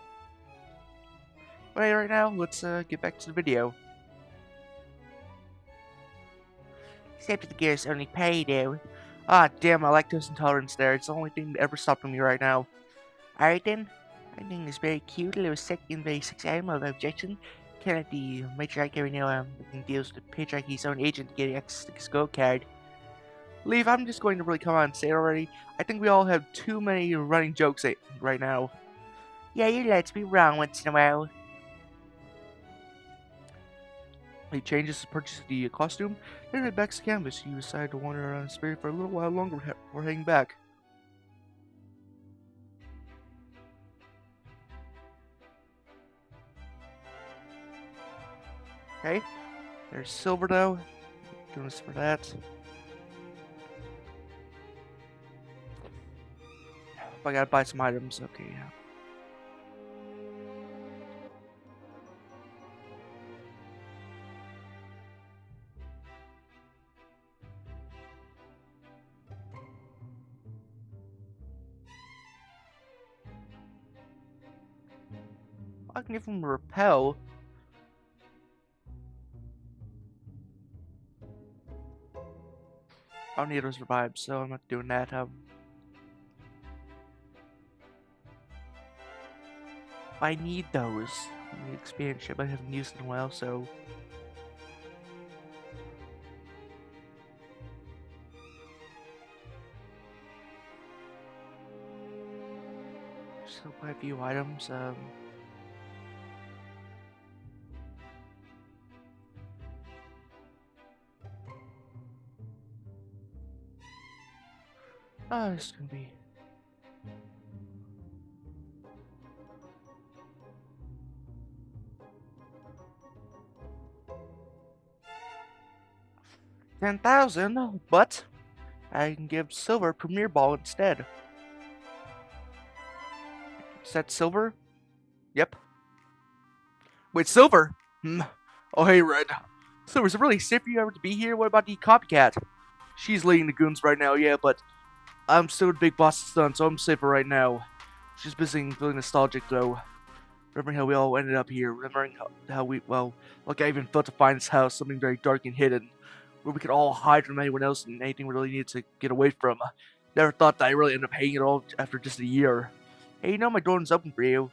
Speaker 2: But hey, right now, let's get back to the video. Except that the gears only pay though. Ah, damn, my lactose intolerance there. It's the only thing that ever stopping me right now. Alright then. I think it's very cute, a little very sexy item of objection. Can it be matriarch every now deals with the patriarchy's own agent to get access to his gold card? Leave, I'm just going to really come out and say it already. I think we all have too many running jokes right now. Yeah, you let's be wrong once in a while. He changes to purchase the costume, then head back to canvas. You decide to wander around Spirit for a little while longer before heading back. Okay, there's silver now. Doing this for that. I gotta buy some items. Okay, yeah. I can give him a repel. I don't need those revives, so I'm not doing that. I need those. I need expansion, but I haven't used it in a while, so. Still buy a few items.
Speaker 3: Oh, this is gonna be. $10,000, but I can give Silver Premier Ball instead. Is that Silver? Yep. Wait, Silver? Hmm. Oh, hey, Red. Silver, is it really safe for you ever to be here? What about the copycat? She's leading the goons right now, yeah, but I'm still the big boss's son, so I'm safer right now. She's busy feeling nostalgic, though. Remembering how we all ended up here. Remembering how we, well, like I even felt to find this house, something very dark and hidden, where we could all hide from anyone else and anything we really needed to get away from. Never thought that I really ended up hanging it all after just a year. Hey, you know my door is open for you.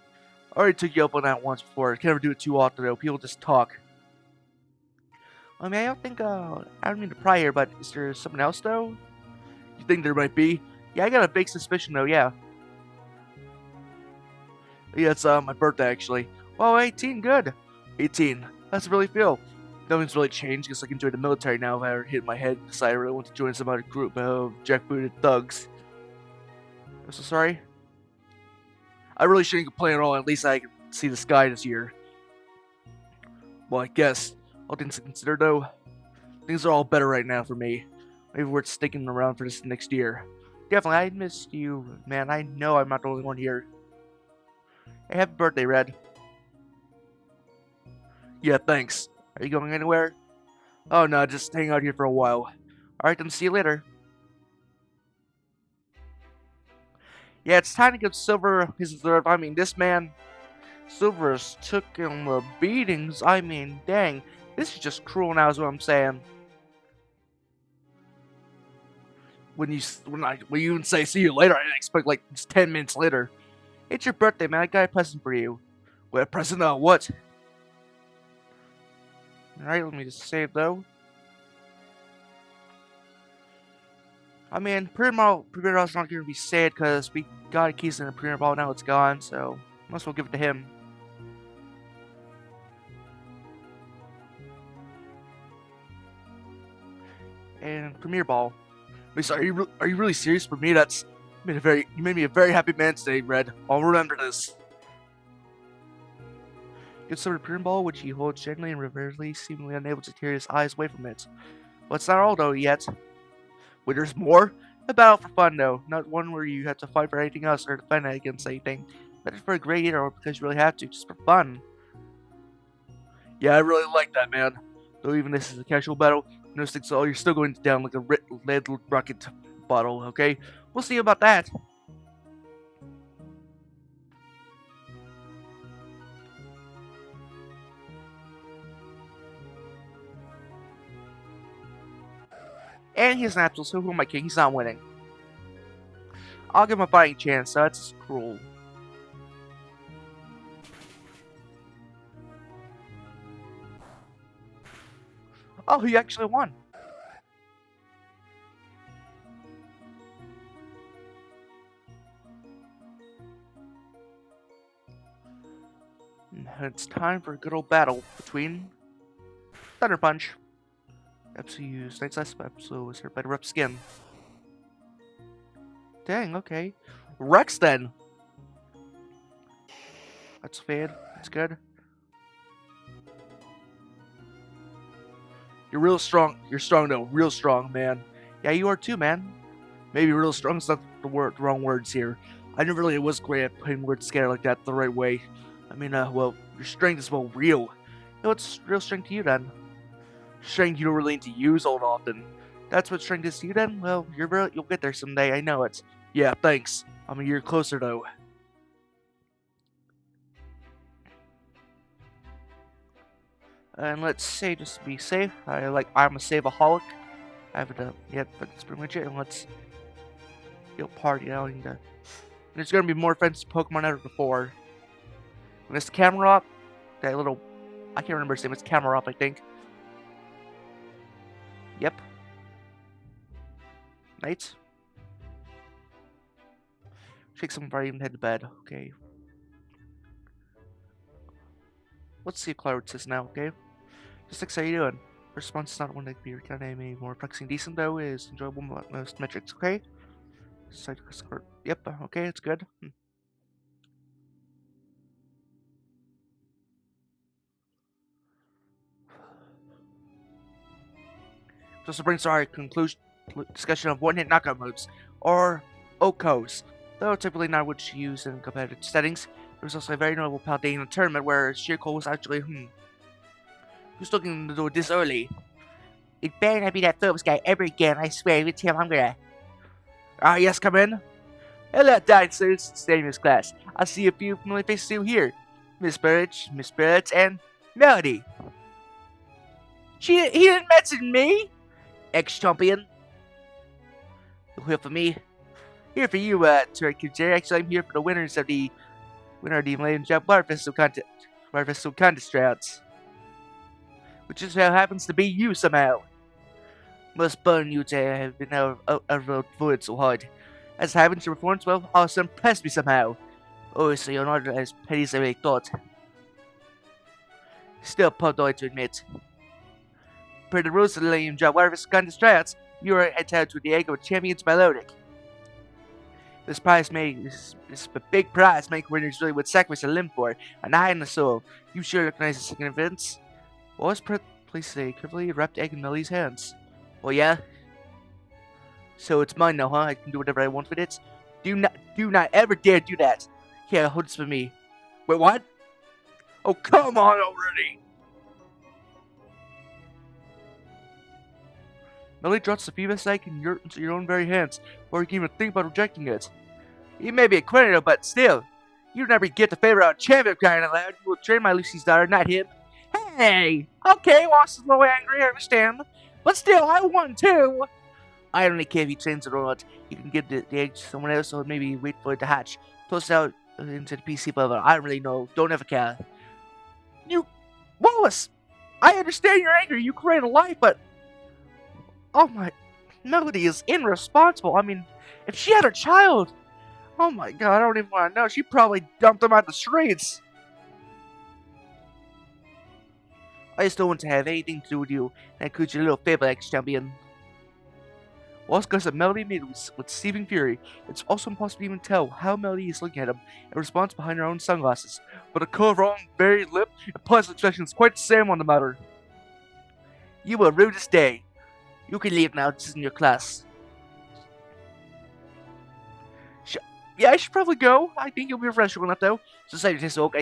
Speaker 3: I already took you up on that once before. I can't ever do it too often, though. People just talk. I mean, I don't mean to pry here, but is there something else, though? You think there might be? Yeah, I got a big suspicion, though, yeah. Yeah, it's my birthday, actually. Well, 18, good. 18. How's it really feel? Nothing's really changed because I can join the military now if I ever hit my head and decide I really want to join some other group of jackbooted thugs. I'm so sorry. I really shouldn't complain at all. At least I can see the sky this year. Well, I guess. All things considered, though, things are all better right now for me. Maybe worth sticking around for this next year. Definitely, I missed you, man. I know I'm not the only one here. Hey, happy birthday, Red. Yeah, thanks. Are you going anywhere? Oh, no, just hang out here for a while. Alright, then see you later. Yeah, it's time to give Silver his deserve. I mean, this man, Silver's took him the beatings. I mean, dang. This is just cruel now is what I'm saying. When you even say see you later, I didn't expect like just 10 minutes later. It's your birthday, man. I got a present for you. What, a present? What? Alright, let me just save though. I mean, Premier Ball's not gonna be sad because we got a keys in the Premier Ball, now it's gone, so might as well give it to him. And Premier Ball. Wait, so are you really serious? For me, that's you made me a very happy man today, Red. I'll remember this. Gives over the Premier Ball, which he holds gently and reverently, seemingly unable to tear his eyes away from it. Well, it's not all though yet. Wait, there's more? A battle for fun though, not one where you have to fight for anything else or defend against anything. But it's for a great hero because you really have to, just for fun. Yeah, I really like that, man. Though even this is a casual battle, no sticks at all, you're still going down like a lead rocket bottle, okay? We'll see about that. And he's an absolute, so who am I kidding? He's not winning. I'll give him a fighting chance, so that's just cruel. Oh, he actually won. And it's time for a good old battle between Thunder Punch. Epsu used Night's Last Epsu was hurt by the rough skin. Dang, okay. Rex then. That's fade. That's good. You're real strong. You're strong though. Real strong, man. Yeah, you are too, man. Maybe real strong is not the wrong words here. I never really was great at putting words together like that the right way. I mean, well, your strength is well real. You know what's real strength to you then? Strength you don't really need to use all that often. That's what strength is to you then? Well, you'll get there someday, I know it. Yeah, thanks. I'm a year closer though. And let's say, just to be safe, I'm a save-aholic. I haven't done yet, but that's pretty much it. And let's party out. There's gonna be more offensive Pokemon ever before. And this Camerop, that little, I can't remember his name. It's Camerop, I think. Yep. Night. Shake some before I even head to bed. Okay. Let's see if Cloud says now, okay? Just like, how you doing? Response is not one that can be recounted anymore. Practicing decent though is enjoyable most metrics, okay? Yep, okay, it's good. So this brings our discussion of one-hit knockout moves, or OKOs. Though typically not what you use in competitive settings, there was also a very notable Paladin tournament where Shirko was actually, who's looking to do it this early? It better not be that Phillips guy ever again, I swear, every time I'm gonna... Ah, yes, come in. Hello, dinosaurs, stay in this class. I see a few familiar faces too here. Miss Birch, Miss Birch, and Melody. He didn't mention me, ex-champion. You'll hear for me. Here for you, Turkey. Actually, I'm here for the winner of the Millennium Jump Water Festival contest rounds. Which just happens to be you somehow. Must burn you to have been out of the wood so hard. As happens, your performance also impressed me somehow. Oh, so you're not as petty as I really thought. Still pumped to admit. Per the rules of the Millennium Jump Water Festival contest rounds, you are entitled to the egg of a champion's melodic. This big prize make winners really would sacrifice a limb for, an eye and a soul. You sure recognize the significance? What was placed a carefully wrapped egg in Millie's hands? Oh yeah? So it's mine now, huh? I can do whatever I want with it? Do not ever dare do that! Here, hold this for me. Wait, what? Oh, come on already! Millie drops the female egg into your own very hands, before you can even think about rejecting it. You may be a criminal, but still, you never get the favor of a champion crying aloud. You will train my Lucy's daughter, not him. Hey! Okay, Wash is a little angry, I understand. But still, I won too! I don't really care if he trains it or not. You can give the egg to someone else or maybe wait for it to hatch. Toss it out into the PC level. I don't really know. Don't ever care. Wallace! I understand you're angry. You create a life, but... Oh my... Melody is irresponsible. I mean, if she had a child... Oh my god, I don't even want to know. She probably dumped him out the streets. I just don't want to have anything to do with you, and include your little favor, ex-champion. Well, it's because Melody made it with seething fury. It's also impossible to even tell how Melody is looking at him in response behind her own sunglasses. But the color of her own very lip and pleasant expression is quite the same on the matter. You were rude this day. You can leave now, this isn't your class. Yeah, I should probably go. I think you'll be refreshing enough though. Society this oak,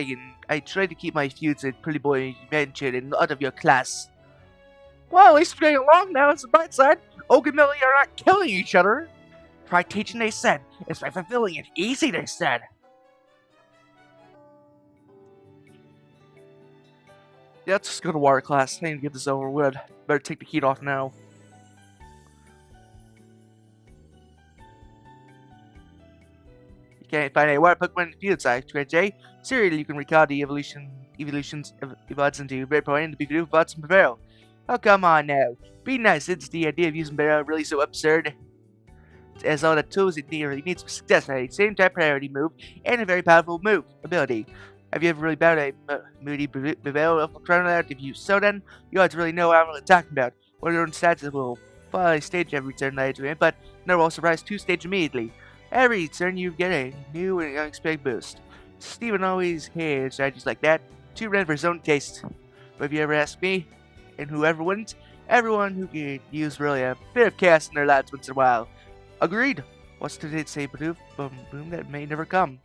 Speaker 3: I try to keep my feuds with Pretty Boy Mansion and out of your class. Well, at least we're getting along now. It's the bright side. Oak and Millie are not killing each other. Try teaching, they said. It's by fulfilling it. Easy, they said. Yeah, let's just go to water class. I need to get this over with. Better take the heat off now. Can't find a water Pokemon in the field side. J. Serially, you can recall the evolutions evolves into Vaporeon and the Big evolves and Prevail. Oh, come on now. Be nice, it's the idea of using Barrel really so absurd. As all the tools it really needs for success, a same type priority move, and a very powerful move ability. Have you ever really battled a moody Prevail of Chrono? If you so then, you ought to really know what I'm really talking about. One of your own stats will follow a stage every turn that I do it, but never also rise 2 stage immediately. Every turn you get a new and unexpected boost. Steven always hates strategies like that, too random for his own taste. But if you ever ask me, and whoever wouldn't, everyone who could use really a bit of chaos in their lives once in a while. Agreed. What's today say, boom, boom, that may never come.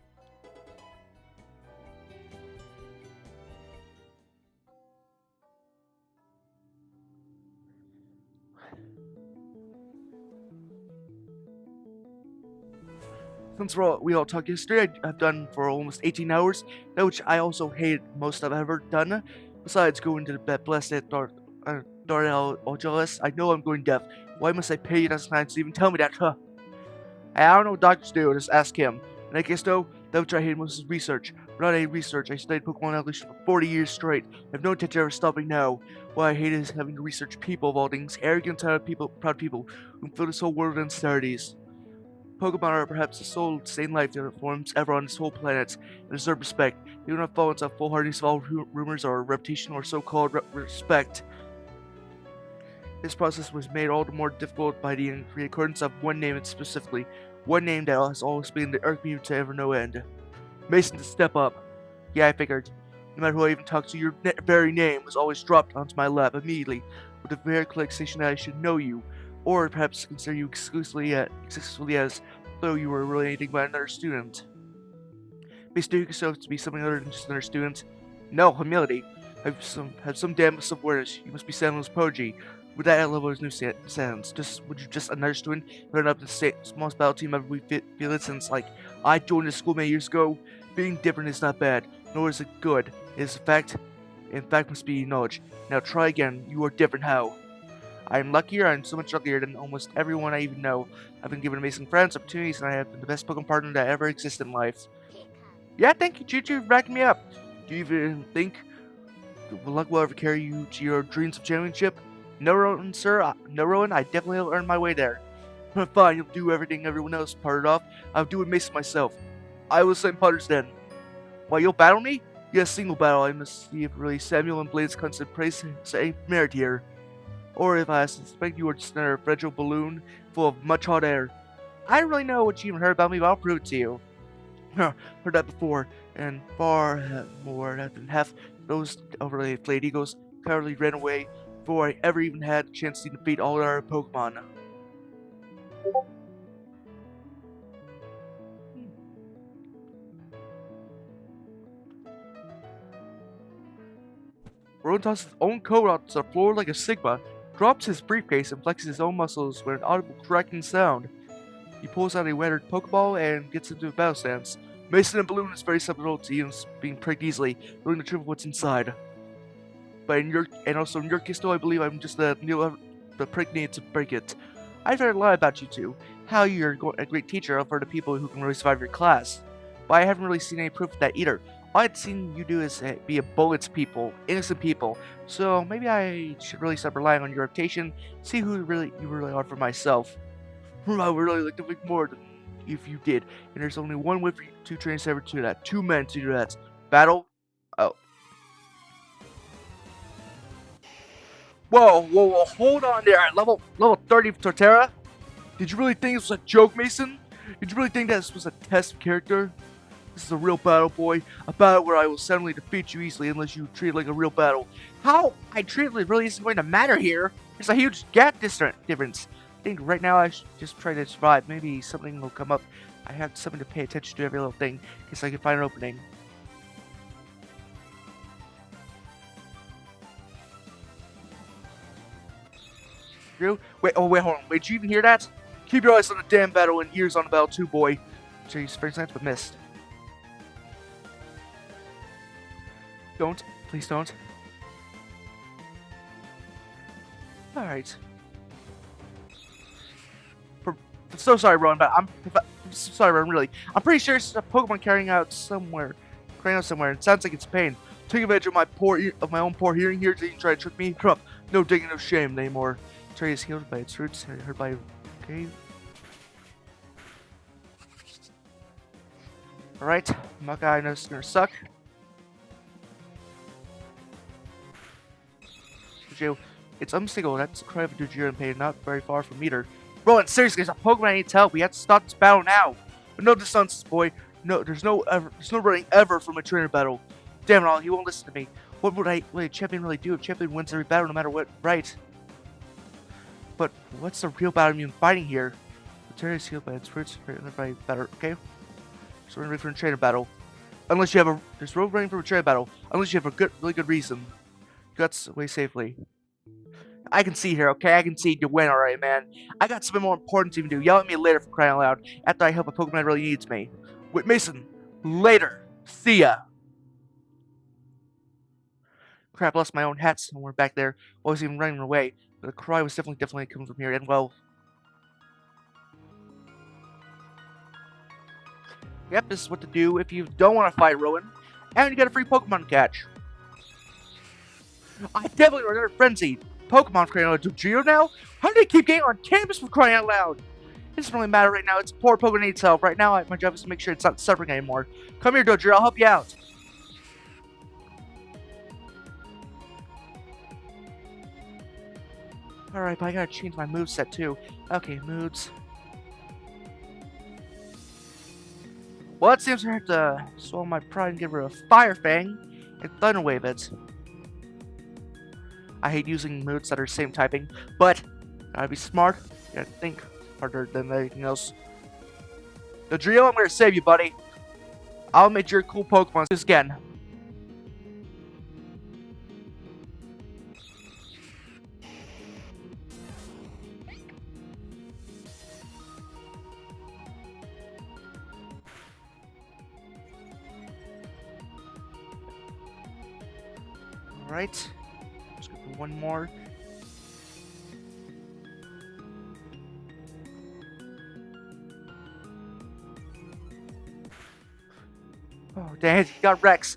Speaker 3: Since we all talked yesterday, I've done for almost 18 hours, which I also hate most I've ever done. Besides going to that blessed Darnell Oculus, I know I'm going deaf. Why must I pay you that time to even tell me that, huh? I don't know what doctors do, just ask him. And I guess though, that which I hate most is research. Not any research, I studied Pokemon evolution for 40 years straight. I have no intention of ever stopping now. What I hate is having to research people of all things, arrogant, proud people, who fill this whole world with uncertainties. Pokemon are perhaps the sole sane life that forms ever on this whole planet, and deserve respect. They do not fall into foolhardiness of all rumors or reputation or so-called respect. This process was made all the more difficult by the reoccurrence of one name specifically,
Speaker 2: One name that has always been the irk me to ever no end. Mason to step up. Yeah, I figured. No matter who I even talked to, your very name was always dropped onto my lap immediately, with a very clear expectation that I should know you, or perhaps consider you exclusively as though you were really anything but another student. Mistaking yourself to be something other than just another student? No, humility. Have some damn self-awareness. You must be Samuel's prodigy. With that level of new sense, would you just another student learn up the smallest battle team ever we feel it since I joined the school many years ago? Being different is not bad, nor is it good. It is in fact must be acknowledged. Now try again. You are different. How? I am luckier. I am so much luckier than almost everyone I even know. I've been given amazing friends, opportunities, and I have been the best Pokemon partner that ever existed in life. Yeah, thank you, Choo-Choo, for backing me up. Do you even think luck will ever carry you to your dreams of championship? No, Rowan, sir. No, Rowan, I definitely will earn my way there. Fine, you'll do everything everyone else parted off. I'll do it Mason myself. I will send Potters then. Why, you'll battle me? Yes, single battle. I must see if really Samuel and Blade's constant praise say merit here. Or if I suspect you are just another fragile balloon full of much hot air. I don't really know what you even heard about me, but I'll prove it to you. Heard that before, and far more than half those overly inflated egos cowardly ran away before I ever even had a chance to defeat all our Pokemon. Rowan tosses his own coat onto the floor like a Sigma, drops his briefcase, and flexes his own muscles with an audible cracking sound. He pulls out a weathered Pokeball and gets into a battle stance. Mason and Balloon is very susceptible to even being pricked easily, knowing the truth of what's inside. But in your case, though, I believe I'm just the prick needed to break it. I've heard a lot about you two, how you're a great teacher for the people who can really survive your class. But I haven't really seen any proof of that either. All I'd seen you do is be a bullet to people, innocent people. So maybe I should really start relying on your reputation, see who you really are for myself. I would really like to think more than if you did. And there's only one way for you two trainers to ever do that. 2 men to do that. Battle? Oh. Whoa, hold on there. Level 30 of Torterra? Did you really think this was a joke, Mason? Did you really think that this was a test of character? This is a real battle, boy. A battle where I will suddenly defeat you easily unless you treat it like a real battle. How I treat it really isn't going to matter here. There's a huge gap difference. I think right now I should just try to survive. Maybe something will come up. I have something to pay attention to every little thing, in case I can find an opening. Drew? Wait, hold on. Wait, did you even hear that? Keep your eyes on the damn battle and ears on the battle too, boy. Jeez, first glance, but missed. Don't. Please don't. Alright. So sorry, Ron, but I'm sorry, Ron, really. I'm pretty sure it's a Pokemon carrying out somewhere. It sounds like it's pain. Take advantage of my own poor hearing here to try to trick me. Crap. No digging, no shame anymore. Terry is healed by its roots. Hurt by... Okay. Alright. Maka, I know it's gonna suck. It's unmistakable. That's a cry of a Dugir and pain, not very far from either. Rowan, seriously, there's a Pokemon I need help. We have to stop this battle now. But no nonsense, boy. No, there's no running ever from a trainer battle. Damn it all, he won't listen to me. What would a champion really do if champion wins every battle no matter what? Right. But what's the real battle I'm fighting here? The Terry is healed by its roots, by battle. Okay. So we're ready for a trainer battle. Unless you have there's road running for a trainer battle. Unless you have a really good reason. Guts away safely. I can see here, okay? I can see you win, alright, man. I got something more important to even do. Yell at me later for crying out loud. After I help a Pokemon really needs me. Wait, Mason. Later. See ya. Crap, I lost my own hat somewhere back there. I was even running away. But the cry was definitely coming from here. And well... Yep, this is what to do if you don't want to fight Rowan. And you got a free Pokemon to catch. I definitely run another frenzy. Pokemon crying out loud. Geo now? How do they keep getting on campus for crying out loud? It doesn't really matter right now. It's poor Pokemon needs help. Right now, my job is to make sure it's not suffering anymore. Come here, Dodger. I'll help you out. Alright, but I gotta change my moveset too. Okay, moods.
Speaker 3: Well, it seems I have to swallow my pride and give her a Fire Fang and Thunder Wave it. I hate using moves that are same typing, but gotta be smart. Gotta think harder than anything else. Dodrio, I'm gonna save you, buddy. I'll make your cool Pokemon this again. Alright. Let's go for one more. Oh, dang it, he got Rex.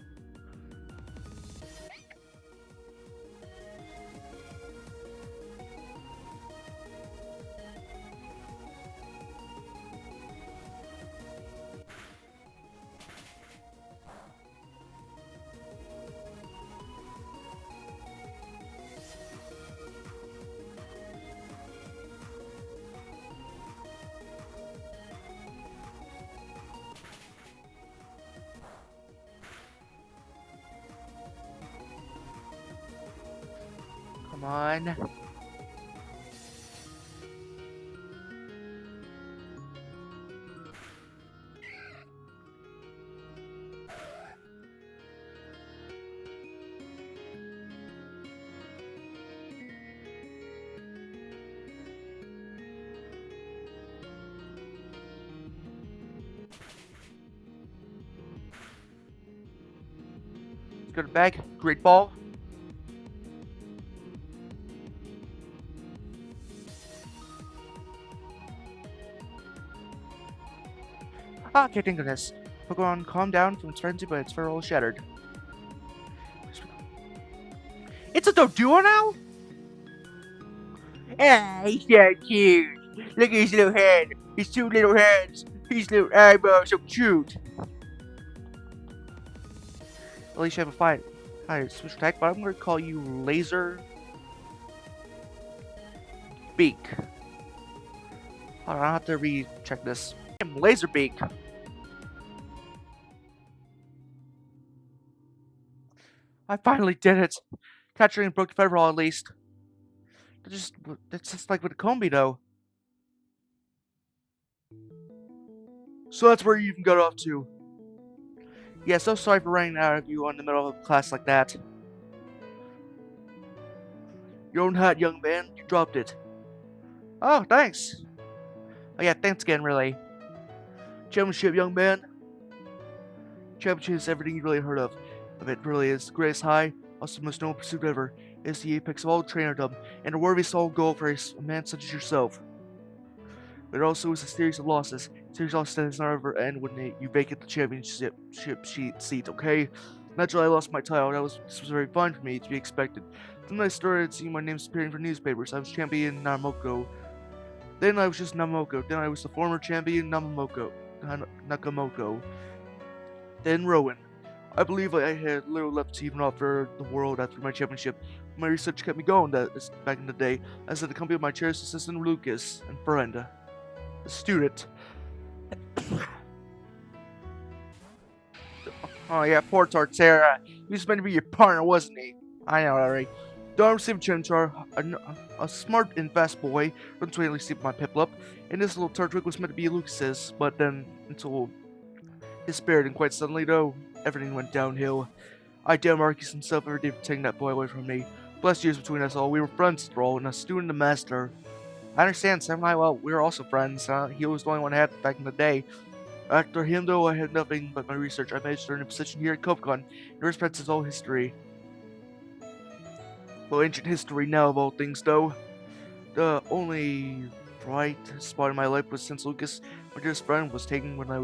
Speaker 3: Come on. Let's go to bag. Great ball. Ah, okay, thank goodness. Pokemon calm down from its frenzy, but its fur all shattered. It's a Doduo now? Ah, he's so cute. Look at his little head. His two little heads. His little eyeballs, so cute. At least you have a fight. Hi, switch attack, but I'm gonna call you Laser Beak. Hold on, I'll have to recheck this. Laser Beak. I finally did it. Capturing broke Federal at least. It's just like with a Combi though.
Speaker 2: So that's where you even got off to.
Speaker 3: Yeah, so sorry for running out of you on the middle of class like that.
Speaker 2: Your own hat, young man. You dropped it.
Speaker 3: Oh, thanks. Oh yeah, thanks again, really.
Speaker 2: Championship, young man. Championship is everything you really heard of. It really is the greatest high, also the most noble pursuit ever. It's the apex of all trainerdom, and a worthy soul goal for a man such as yourself. But it also is a series of losses. Series of losses that does not ever end when you vacate the championship seat, okay? Naturally, I lost my title. This was very fine for me, to be expected. Then I started seeing my name appearing for newspapers. I was champion Namoko. Then I was just Namoko. Then I was the former champion Nakamoto. Then Rowan. I believe I had little left to even offer the world after my championship. My research kept me going back in the day. I was at the company of my cherished assistant Lucas and friend, a student.
Speaker 3: Oh yeah, poor Torterra. He was meant to be your partner, wasn't he? I know, alright.
Speaker 2: Don't receive Chinchar, a smart and fast boy, runs away to receive my Piplup, and this little Turtwig was meant to be Lucas's, but then, until his spirit, and quite suddenly though, everything went downhill. I damn Marcus himself every day for taking that boy away from me. Blessed years between us all, we were friends after all, and a student and master.
Speaker 3: I understand, Sam and I, well, we were also friends. He was the only one I had back in the day.
Speaker 2: After him though, I had nothing but my research. I managed to earn a position here at Copcon, and respects his whole history. Well, ancient history now of all things though. The only bright spot in my life was since Lucas, my dearest friend, was taken when I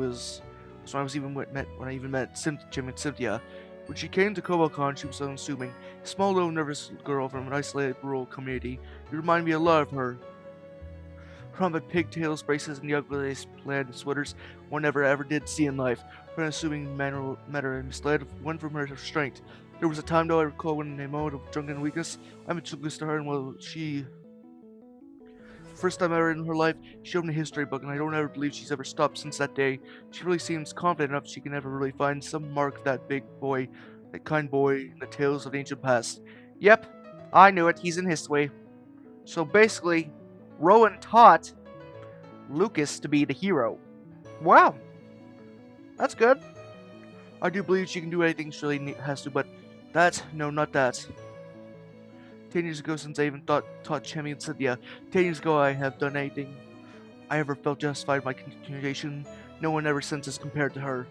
Speaker 2: even met Jim and Cynthia. When she came to Kobokon, she was unassuming, a small little nervous girl from an isolated rural community. You remind me a lot of her. From the pigtails, braces, and the ugliest plaid sweaters one never ever did see in life. Her unassuming manner and misled won from her strength. There was a time, though, I recall when in a moment of drunken weakness, I mentioned Lucas to her, and well, she first time ever in her life, she opened a history book, and I don't ever believe she's ever stopped since that day. She really seems confident enough she can never really find some mark of that big boy, that kind boy in the tales of the ancient past. Yep, I knew it. He's in history. So basically, Rowan taught Lucas to be the hero. Wow, that's good. I do believe she can do anything she really has to, but no, not that. 10 years ago, since I even taught Champion Cynthia, 10 years ago I have done anything I ever felt justified in my continuation. No one ever since has compared to her.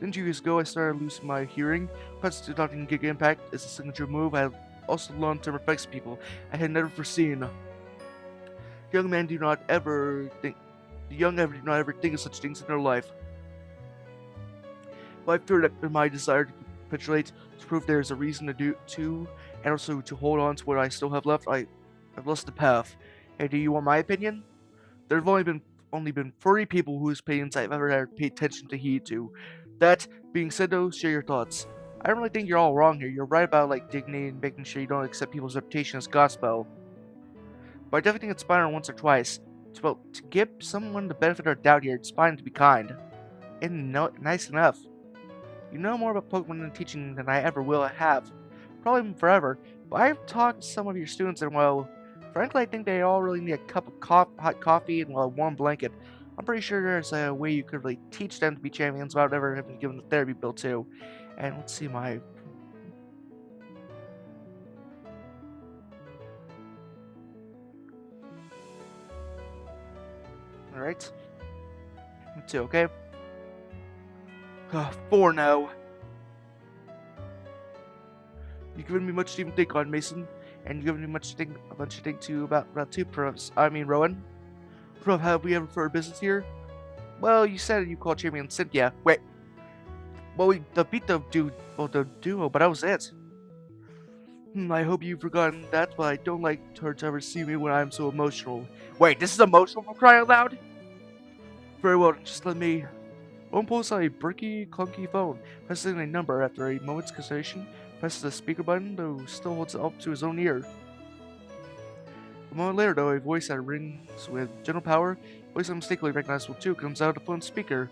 Speaker 2: Then 2 years ago, I started losing my hearing. Press to adopting Giga Impact is a signature move. I have also long-term effects people I had never foreseen. The young ever do not ever think of such things in their life. But I fear that in my desire to capitulate, to prove there is a reason to, and also to hold on to what I still have left, I've lost the path. Hey, do you want my opinion? There have only been 40 people whose opinions I've ever had paid attention to heed to. That being said, though, share your thoughts. I don't really think you're all wrong here. You're right about dignity and making sure you don't accept people's reputation as gospel. But I definitely think it's fine once or twice. To give someone the benefit of the doubt here, it's fine to be kind. And nice enough. You know more about Pokemon and teaching than I ever will have. Probably forever. But I've talked to some of your students and, well, frankly, I think they all really need a cup of hot coffee and, well, a warm blanket. I'm pretty sure there's a way you could really teach them to be champions without ever having to give them the therapy bill, too. And let's see my... Alright. Let's see, okay? 4 now. You've given me much to even think on, Mason. And you've given me much to think to about two profs. I mean, Rowan. Prof, have we ever for business here? Well, you said you called Champion Cynthia. Wait. Well, we beat the duo, but that was it. I hope you've forgotten that, but I don't like her to ever see me when I'm so emotional. Wait, this is emotional for crying out loud? Very well, just let me... Owen pulls out a bricky, clunky phone, pressing a number after a moment's consideration, presses the speaker button, though still holds it up to his own ear. A moment later, though, a voice that rings with gentle power, a voice unmistakably recognizable too, comes out of the phone's speaker.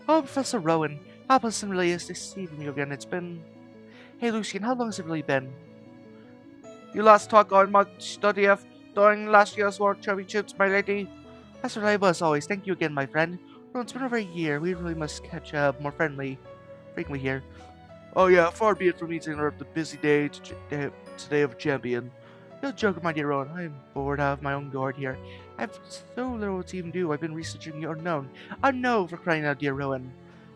Speaker 2: Oh, Professor Rowan, how pleasant really is to see you again. It's been... Hey, Lucian, how long has it really been? You last talked on March 30th during last year's World Championships, my lady. As reliable as always, thank you again, my friend. Well, it's been over a year. We really must catch up more frequently here. Oh yeah, far be it from me to interrupt the busy day today of a champion. No joke, my dear Rowan. I am bored out of my own gourd here. I have so little to even do. I've been researching the unknown. Unknown, for crying out, dear Rowan.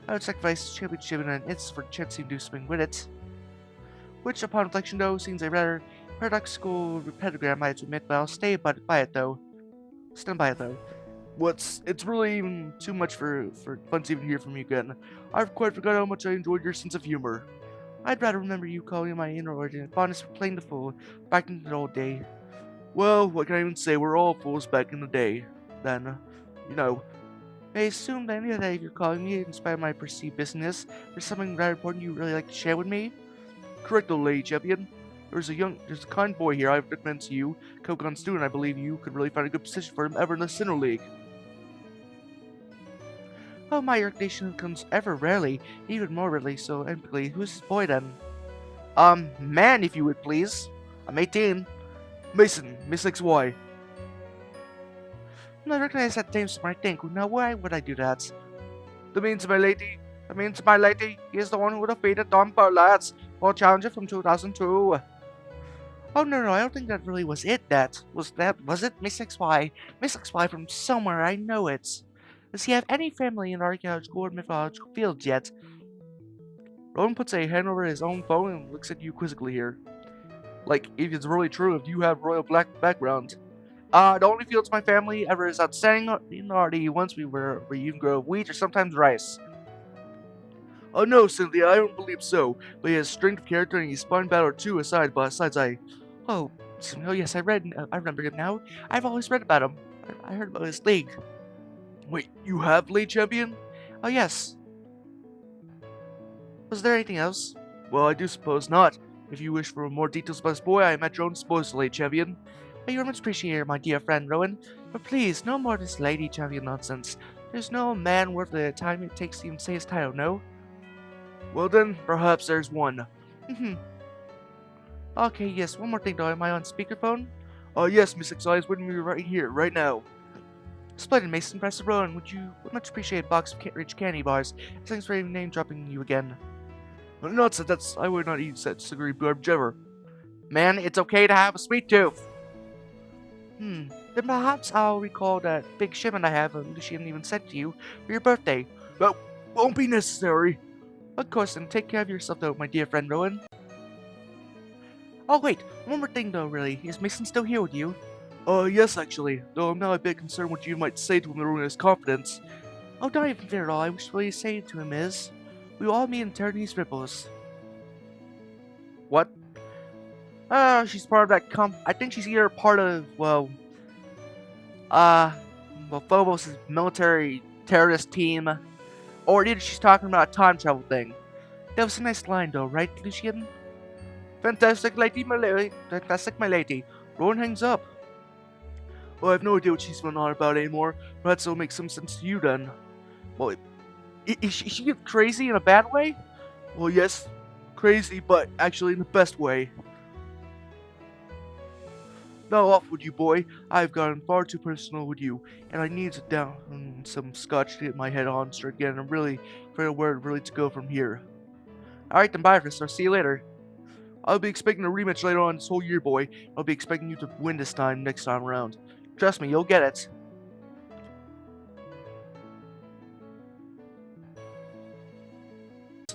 Speaker 2: I would sacrifice championship and an instant for chance to do something with it. Which, upon reflection, though, seems a rather paradoxical pentagram, I have to admit, but I'll stand by it, though. It's really even too much for fun to even hear from you again. I've quite forgot how much I enjoyed your sense of humor. I'd rather remember you calling my inordinate fondness for playing the fool back in the old day. Well, what can I even say? We're all fools back in the day. Then, you know. I assume that any day you're calling me, in spite of my perceived business, there's something rather important you'd really like to share with me? Correct, old lady champion. There's a kind boy here I've recommended to you, Kokon's student. I believe you could really find a good position for him ever in the Sinnoh League. Oh, my recognition comes ever rarely, even more rarely, so empically. Who's this boy then? Man, if you would please. I'm 18. Mason, Miss XY. I recognize that name, I think. Now, why would I do that? That means my lady, he is the one who defeated Don Perlatz, World Challenger from 2002. Oh, no, I don't think that really was it, was it? Miss XY? Miss XY from somewhere, I know it. Does he have any family in archaeological or mythological fields yet? Rowan puts a hand over his own phone and looks at you quizzically here. Like, if it's really true, if you have royal black background. The only fields my family ever is outstanding in are the ones where you can grow wheat or sometimes rice. Oh no, Cynthia, I don't believe so. But he has strength of character and he's fun battle or two besides Oh yes, I remember him now. I've always read about him. I heard about his league. Wait, you have league champion? Oh yes. Was there anything else? Well, I do suppose not. If you wish for more details about this boy, I am at your own disposal, late champion.
Speaker 3: You much appreciated, my dear friend Rowan. But please, no more of this lady champion nonsense. There's no man worth the time it takes to even say his title, no?
Speaker 2: Well then, perhaps there's one.
Speaker 3: Okay, yes, one more thing though. Am I on speakerphone?
Speaker 2: Yes, Miss Exile is with me right here, right now.
Speaker 3: Splendid, Mason. Professor Rowan, would much appreciate a box of rich candy bars. Thanks for name dropping you again.
Speaker 2: Nonsense, I would not eat such sugary garbage ever.
Speaker 3: Man, it's okay to have a sweet tooth. Then perhaps I'll recall that big shipment I have Lucian even sent to you for your birthday.
Speaker 2: That won't be necessary.
Speaker 3: Of course, and take care of yourself though, my dear friend Rowan. Oh wait, one more thing though, really. Is Mason still here with you?
Speaker 2: Yes, actually. Though I'm now a bit concerned what you might say to him to ruin his confidence.
Speaker 3: Oh, don't even fear at all. I wish what you say to him is, we will all meet in eternity's ripples.
Speaker 2: What?
Speaker 3: She's part of that I think she's either part of, Phobos' military terrorist team, or either she's talking about a time travel thing. That was a nice line though, right, Lucian?
Speaker 2: Fantastic lady, my lady. Fantastic, my lady. Rowan hangs up. Well, I have no idea what she's going on about anymore. Perhaps it'll make some sense to you then. Well,
Speaker 3: Is she crazy in a bad way?
Speaker 2: well, yes, crazy, but actually in the best way. Now off with you, boy. I've gotten far too personal with you, and I need to down some scotch to get my head on straight again. I'm really afraid of where really to go from here.
Speaker 3: Alright then, bye, I'll see you later.
Speaker 2: I'll be expecting a rematch later on this whole year, boy. I'll be expecting you to win this time next time around.
Speaker 3: Trust me, you'll get it.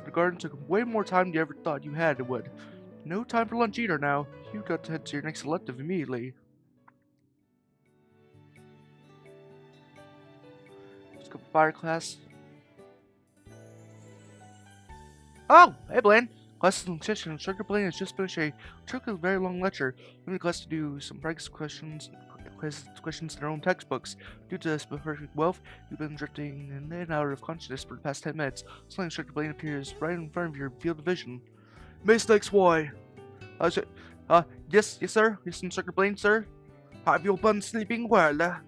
Speaker 2: The garden took way more time than you ever thought you had it would. No time for lunch either now. You got to head to your next elective immediately.
Speaker 3: Let's go for fire class. Oh, hey Blaine. Class is in session. Instructor Blaine has just finished a very long lecture. We need class to do some practice questions in their own textbooks. Due to this perfect wealth, you've been drifting in and out of consciousness for the past 10 minutes. Suddenly, Instructor Blaine appears right in front of your field of vision.
Speaker 2: Miss XY.
Speaker 3: Yes, sir. Yes, Instructor Blaine, sir.
Speaker 2: Have you been sleeping well?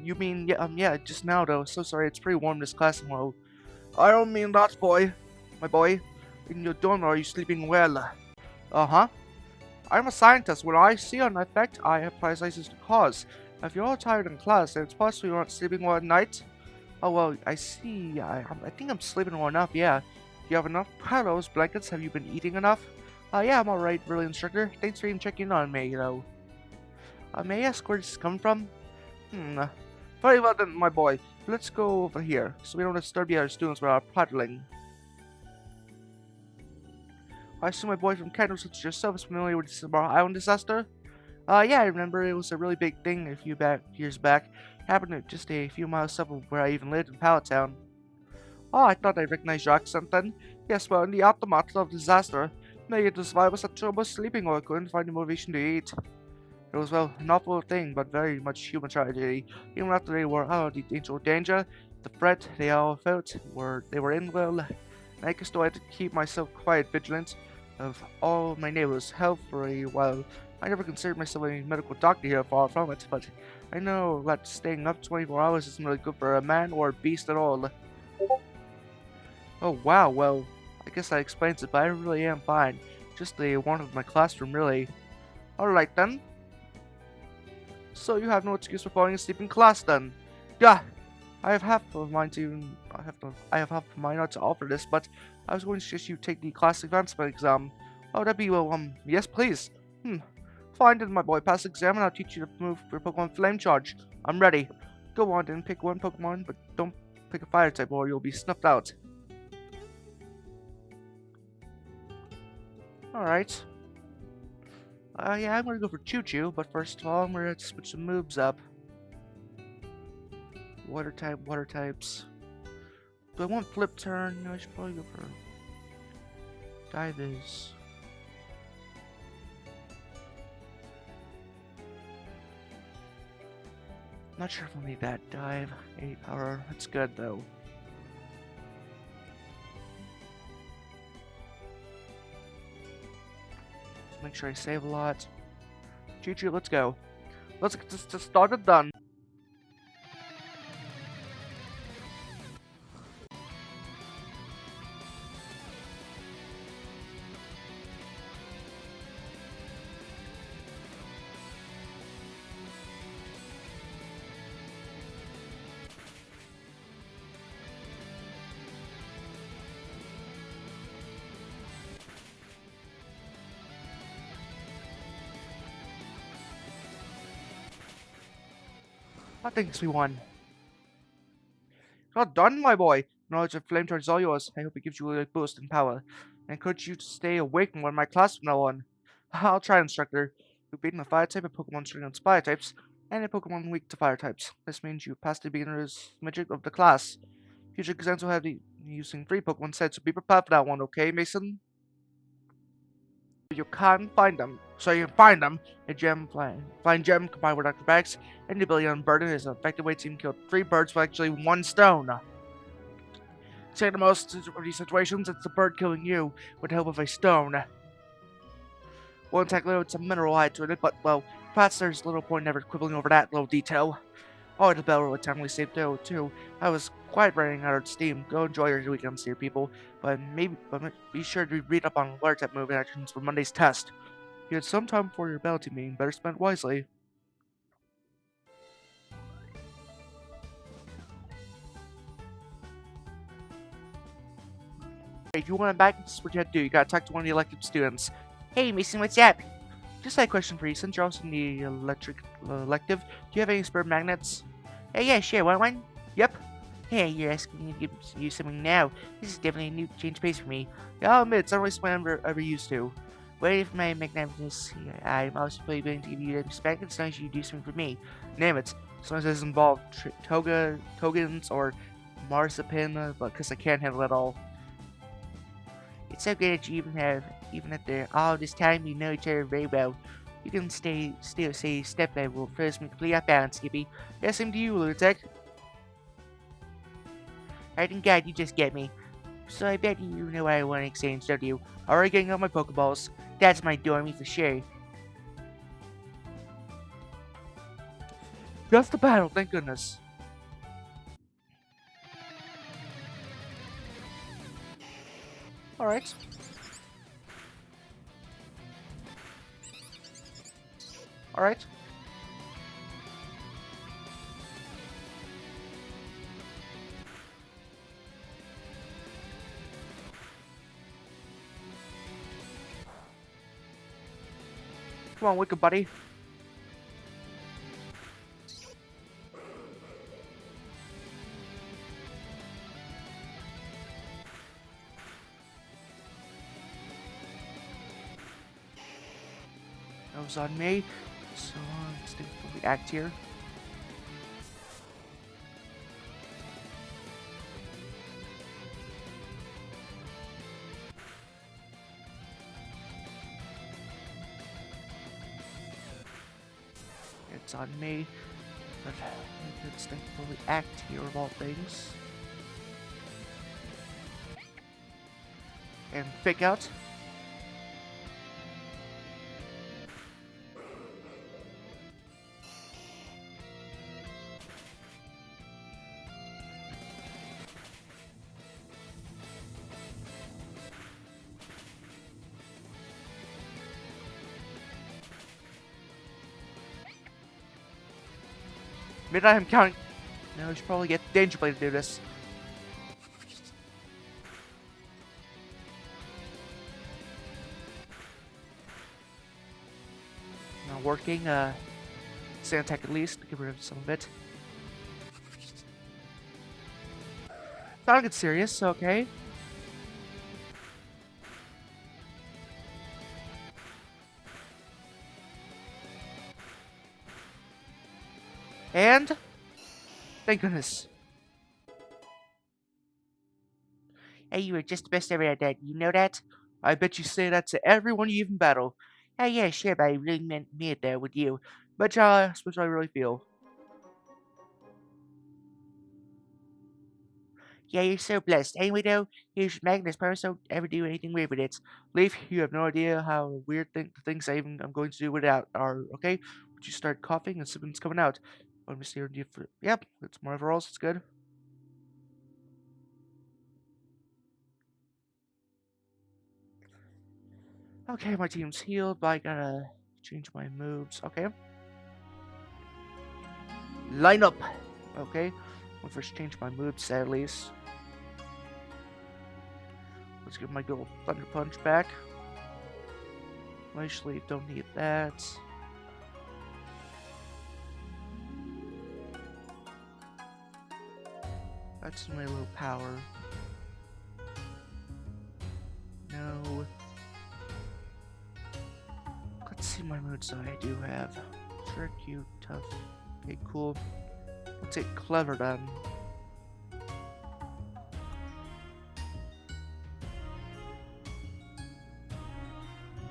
Speaker 3: You mean, yeah, just now though. So sorry, it's pretty warm this class and well.
Speaker 2: I don't mean that, boy. My boy, in your dorm, are you sleeping well?
Speaker 3: Uh-huh. I'm a scientist. When I see an effect, I have precisely the cause. If you're all tired in class, then it's possible you're not sleeping well at night. Oh, well, I see. I think I'm sleeping well enough, yeah. Do you have enough pillows, blankets? Have you been eating enough? Yeah, I'm alright, really, instructor. Thanks for even checking in on me, you know. May I ask where this is coming from?
Speaker 2: Very well then, my boy.
Speaker 3: Let's go over here, so we don't disturb the other students with our prattling. I assume my boy from Canada, such as yourself, is familiar with the Samara Island disaster? Yeah, I remember it was a really big thing a few years back. It happened just a few miles south of where I even lived in Palatown. Oh, I thought I recognized your accent then. Yes, well, in the aftermath of the disaster, many of the survivors had trouble sleeping or couldn't find the motivation to eat. It was, well, an awful thing, but very much human tragedy. Even after they were out of the danger, the threat they all felt they were in, well, I guess though I had to keep myself quite vigilant of all my neighbors' health for a while. I never considered myself a medical doctor here, far from it, but I know that staying up 24 hours isn't really good for a man or a beast at all. Oh wow, well, I guess that explains it, but I really am fine. Just the warmth of my classroom, really. Alright then. So you have no excuse for falling asleep in class then? Yeah, I have half of mine not to offer this, but I was going to suggest you take the class advancement exam. Oh, that'd be well, yes please. Fine then, my boy, pass the exam and I'll teach you to move your Pokemon Flame Charge. I'm ready. Go on then, pick one Pokemon, but don't pick a fire type or you'll be snuffed out. Alright. Yeah, I'm gonna go for Choo-Choo, but first of all, I'm gonna switch some moves up. Water types. Do I want Flip Turn? No, I should probably go for Dive is. Not sure if I'll need that Dive. 8 power. That's good though. Make sure I save a lot.
Speaker 2: Choo-choo, let's go. Let's get this started done. I think we won. Not done, my boy. Knowledge of flame charge is all yours. I hope it gives you a boost in power. I encourage you to stay awake and learn my class from now on. I'll try, instructor. You've beaten a fire type, a Pokemon strong on fire types, and a Pokemon weak to fire types. This means you passed the beginner's metric of the class. Future exams will have you using 3 Pokemon sets, so be prepared for that one, okay, Mason? You can find them. So you can find them. A gem, flying gem combined with acrobatics and the ability to unburden is an effective way to even kill 3 birds with actually 1 stone. Say in most of these situations, it's the bird killing you with the help of a stone. Won't take loads of mineral added to it, but well, perhaps there's little point never quibbling over that little detail. Oh, the bell really timely saved too. I was quite running out of steam. Go enjoy your weekends here, people. But be sure to read up on water type move actions for Monday's test. You had some time before your ability meeting, better spent wisely. If you want to back, this is what you have to do. You gotta talk to one of the elected students. Hey, Mason, what's up? Just a question for you. Since you're also in the elective, do you have any spare magnets? Hey, yeah, sure. Want one? Yep. Hey, you're asking me to give you something now. This is definitely a new change of pace for me. I'll admit, it's not really something I'm ever used to. But if my magnanimous, I'm also willing to give you the respect as long as you do something for me. Name it. As long as it doesn't involve tokens or marzipan, but because I can't handle it all. It's so good that you even after all this time, we know each other very well. You can still say step that will first me completely off balance, Skippy. Yeah, same to you, Lunatic. I think God, you just get me. So I bet you know what I want to exchange, don't you? Already getting all my Pokeballs. That's my dormy for sure. Just a battle, thank goodness. Alright. Alright. Come on, Wicked Buddy. That was on me. So let's do the react here. It's on me. But let's think for react here of all things. And fake out. Midnight, I'm counting. No, we should probably get Danger Blade to do this. Not working. Sand attack at least to get rid of some of it. Don't get serious, okay? And thank goodness. Hey, you were just the best ever at that. You know that? I bet you say that to everyone you even battle. Hey, yeah, sure, but I really meant it there with you. But that's what I really feel.
Speaker 3: Yeah, you're so blessed. Anyway, though, here's Magnus. Parents don't ever do anything weird with it. Leaf, you have no idea how weird things I'm going to do without are, okay? Would you start coughing and something's coming out? Let me see. Yep, it's more overalls. It's good. Okay, my team's healed, but I gotta change my moves. Okay. Line up. Okay. I'll first change my moves at least. Let's give my good old Thunder Punch back. Actually, don't need that. That's my little power. No. Let's see my moves that I do have. Sure, cute, tough. Okay, cool. Let's take clever then.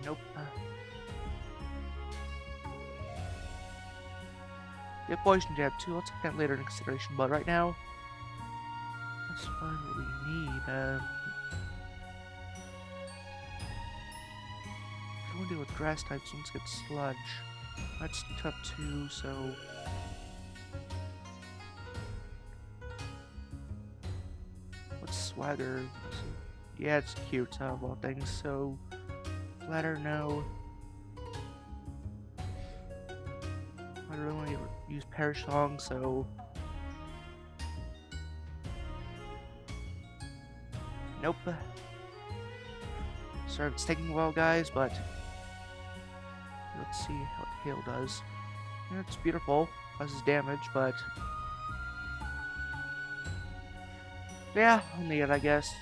Speaker 3: Nope. Yeah, poison jab too. I'll take that later in consideration, but right now, let's find what we need. I want to deal with grass types. Let's get sludge. That's tough too. So. What's swagger? Yeah, it's cute, of all things. So, flatter, no. I really want to use Perish Song, so. Nope. Sorry if it's taking a while, guys, but. Let's see what Hail does. Yeah, it's beautiful. Causes damage, but. Yeah, I'll need it, I guess.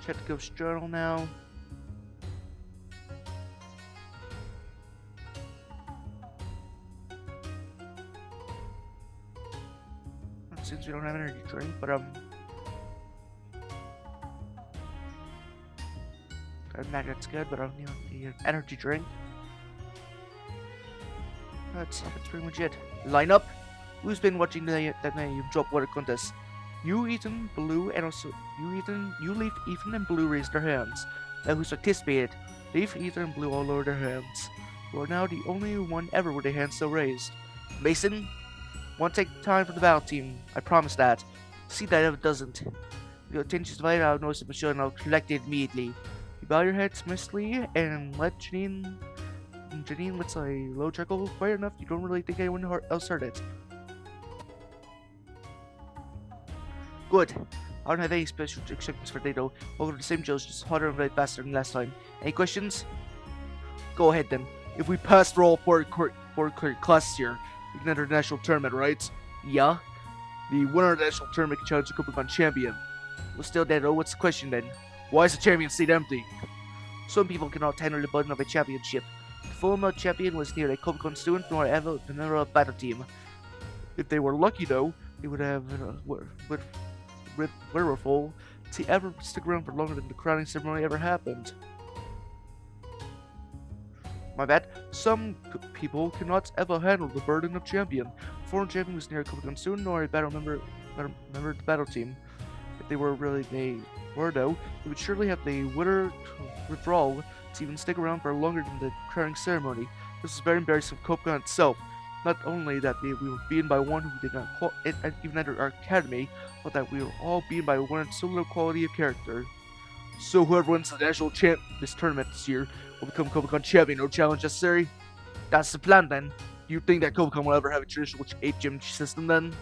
Speaker 3: Check the Ghost Journal now. Since we don't have energy drink, but Magnet's good, but I don't need the energy drink. That's pretty much it. Line up. Who's been watching that night you drop water contest? You, Ethan, Blue, and also you, Leaf, Ethan, and Blue raised their hands. Now who's participated? Leaf, Ethan, and Blue all lowered their hands. You are now the only one ever with their hands still raised. Mason, won't take time for the battle team. I promise that. See that if it doesn't. If your attention is divided, I'll notice it for sure and I'll collect it immediately. You bow your head smoothly and let Janine lets a low chuckle quiet enough you don't really think anyone else heard it. Good. I don't have any special instructions for today though. Over the same drills, just harder and a bit faster than last time. Any questions? Go ahead then. If we pass for all four classes here, we can enter the national tournament, right? Yeah. The winner of the national tournament can challenge the Pokémon champion. Well, still dead though, what's the question then? Why is the champion seat empty? Some people cannot handle the burden of a championship. The former champion was neither a Pokémon student nor ever a member of a battle team. If they were lucky though, they would have wonderful to ever stick around for longer than the crowning ceremony ever happened. My bad. Some people cannot ever handle the burden of champion. The former champion was neither a Pokemon student nor a battle member of the battle team. If they were really though, they would surely have the winner withdrawal to even stick around for longer than the crowning ceremony. This is very embarrassing for Pokemon itself. Not only that we were beaten by one who did not even enter our academy, but that we were all beaten by one of similar quality of character. So whoever wins the national this tournament this year will become Pokemon champion, no challenge necessary? That's the plan then. Do you think that Pokemon will ever have a traditional 8-gym system then?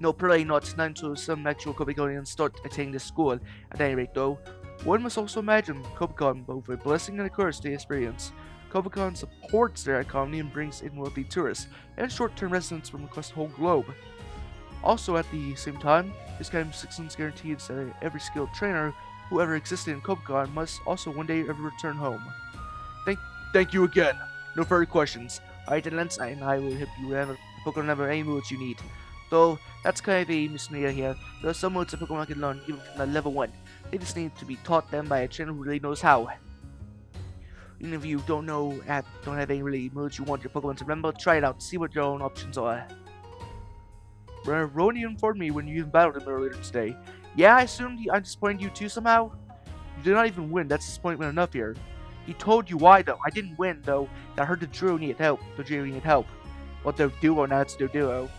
Speaker 3: No, probably not until some actual Pokemonians start attending this school. At any rate though, one must also imagine Pokemon both a blessing and a curse to experience. Pokemon supports their economy and brings in wealthy tourists and short-term residents from across the whole globe. Also at the same time, this kind of system guarantees that every skilled trainer who ever existed in Pokemon must also one day ever return home. Thank you again. No further questions. Alright then, Lens, and I will help you whenever Pokemon have any moves you need. Though, that's kind of a misnomer here. There are some moves that Pokemon can learn even from level 1. They just need to be taught them by a trainer who really knows how. Even if you don't have any really moves you want your Pokemon to remember, try it out. See what your own options are. Roni informed me when you even battled him earlier today. Yeah, I assumed I disappointed you too somehow? You did not even win, that's disappointment enough here. He told you why though. I didn't win though. I heard the Drew needed help. Well, the duo, now it's the duo.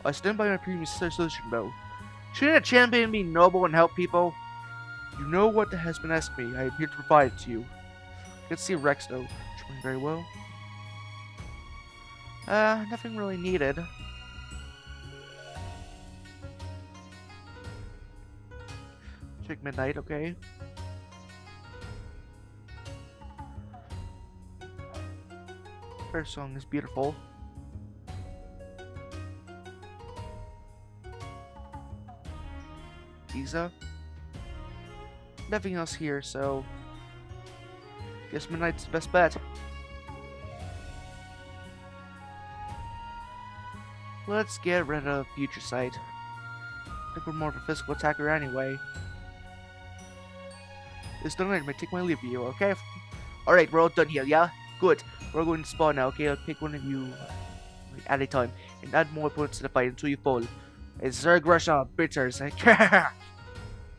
Speaker 3: I stand by my previous solution though. Shouldn't a champion be noble and help people? You know what has been asked me. I am here to provide it to you. Let's see Rex though. Doing very well. Nothing really needed. Check Midnight, okay. First song is beautiful. Giza. Nothing else here, so guess Midnight's the best bet. Let's get rid of Future Sight. I think we're more of a physical attacker anyway. It's done. I may take my leave of you, okay? Alright, we're all done here, yeah? Good. We're going to spawn now, okay? I'll pick one of you at a time and add more points to the fight until you fall. It's Zerg Rush on Bitters.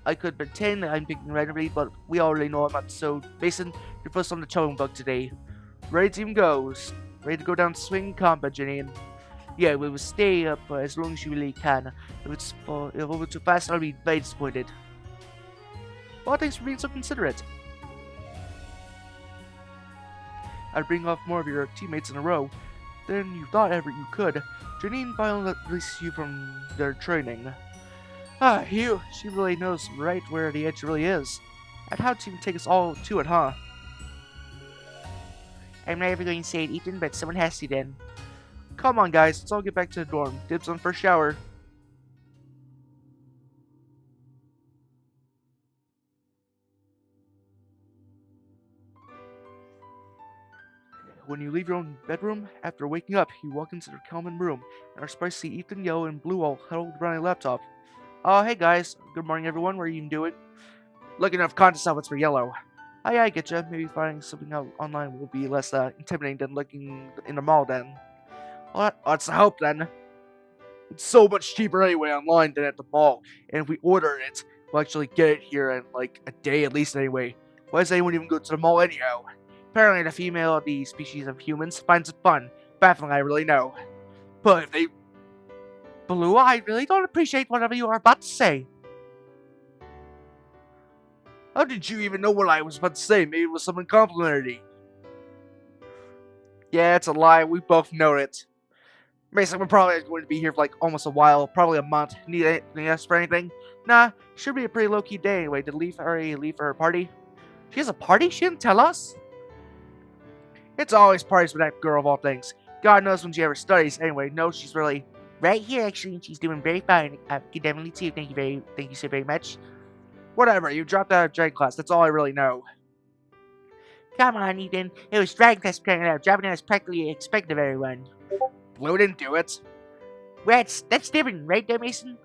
Speaker 3: I could pretend that I'm picking randomly, but we already know I'm not. So, Mason, you're first on the chopping block today. Ready team goes. Ready to go down swing combat, Janine. Yeah, we will stay up as long as you really can. If it's over too fast, I'll be very disappointed. Well, thanks for being so considerate. I'd bring off more of your teammates in a row than you thought ever you could. Janine finally releases you from their training. Ah, Hugh, she really knows right where the edge really is. And how to even take us all to it, huh? I'm not ever going to say it, Ethan, but someone has to then. Come on, guys, let's all get back to the dorm. Dibs on first shower. When you leave your own bedroom, after waking up, you walk into the common room and are surprised to see Ethan, Yellow, and Blue all huddled around a laptop. Oh, hey guys. Good morning, everyone. What are you doing? Looking up contest outfits for Yellow. Oh, yeah, I get you. Maybe finding something out online will be less intimidating than looking in the mall then. Well, that's the hope then. It's so much cheaper anyway online than at the mall. And if we order it, we'll actually get it here in like a day at least anyway. Why does anyone even go to the mall anyhow? Apparently the female of the species of humans finds it fun. Baffling, I really know. But if they... Blue, I really don't appreciate whatever you are about to say. How did you even know what I was about to say? Maybe it was something complimentary. Yeah, it's a lie. We both know it. Mason, we're probably going to be here for like almost a while. Probably a month. Need anything else for anything? Nah, should be a pretty low-key day anyway. Did Leaf already leave for her party? She has a party? She didn't tell us? It's always parties with that girl of all things. God knows when she ever studies. Anyway, no, she's really right here actually. She's doing very fine academically too. Thank you so very much. Whatever, you dropped out of Dragon class. That's all I really know. Come on, Ethan. It was Dragon class carrying out. Dropping out is practically expected of everyone. Blue didn't do it. Well, that's different, right there, Mason?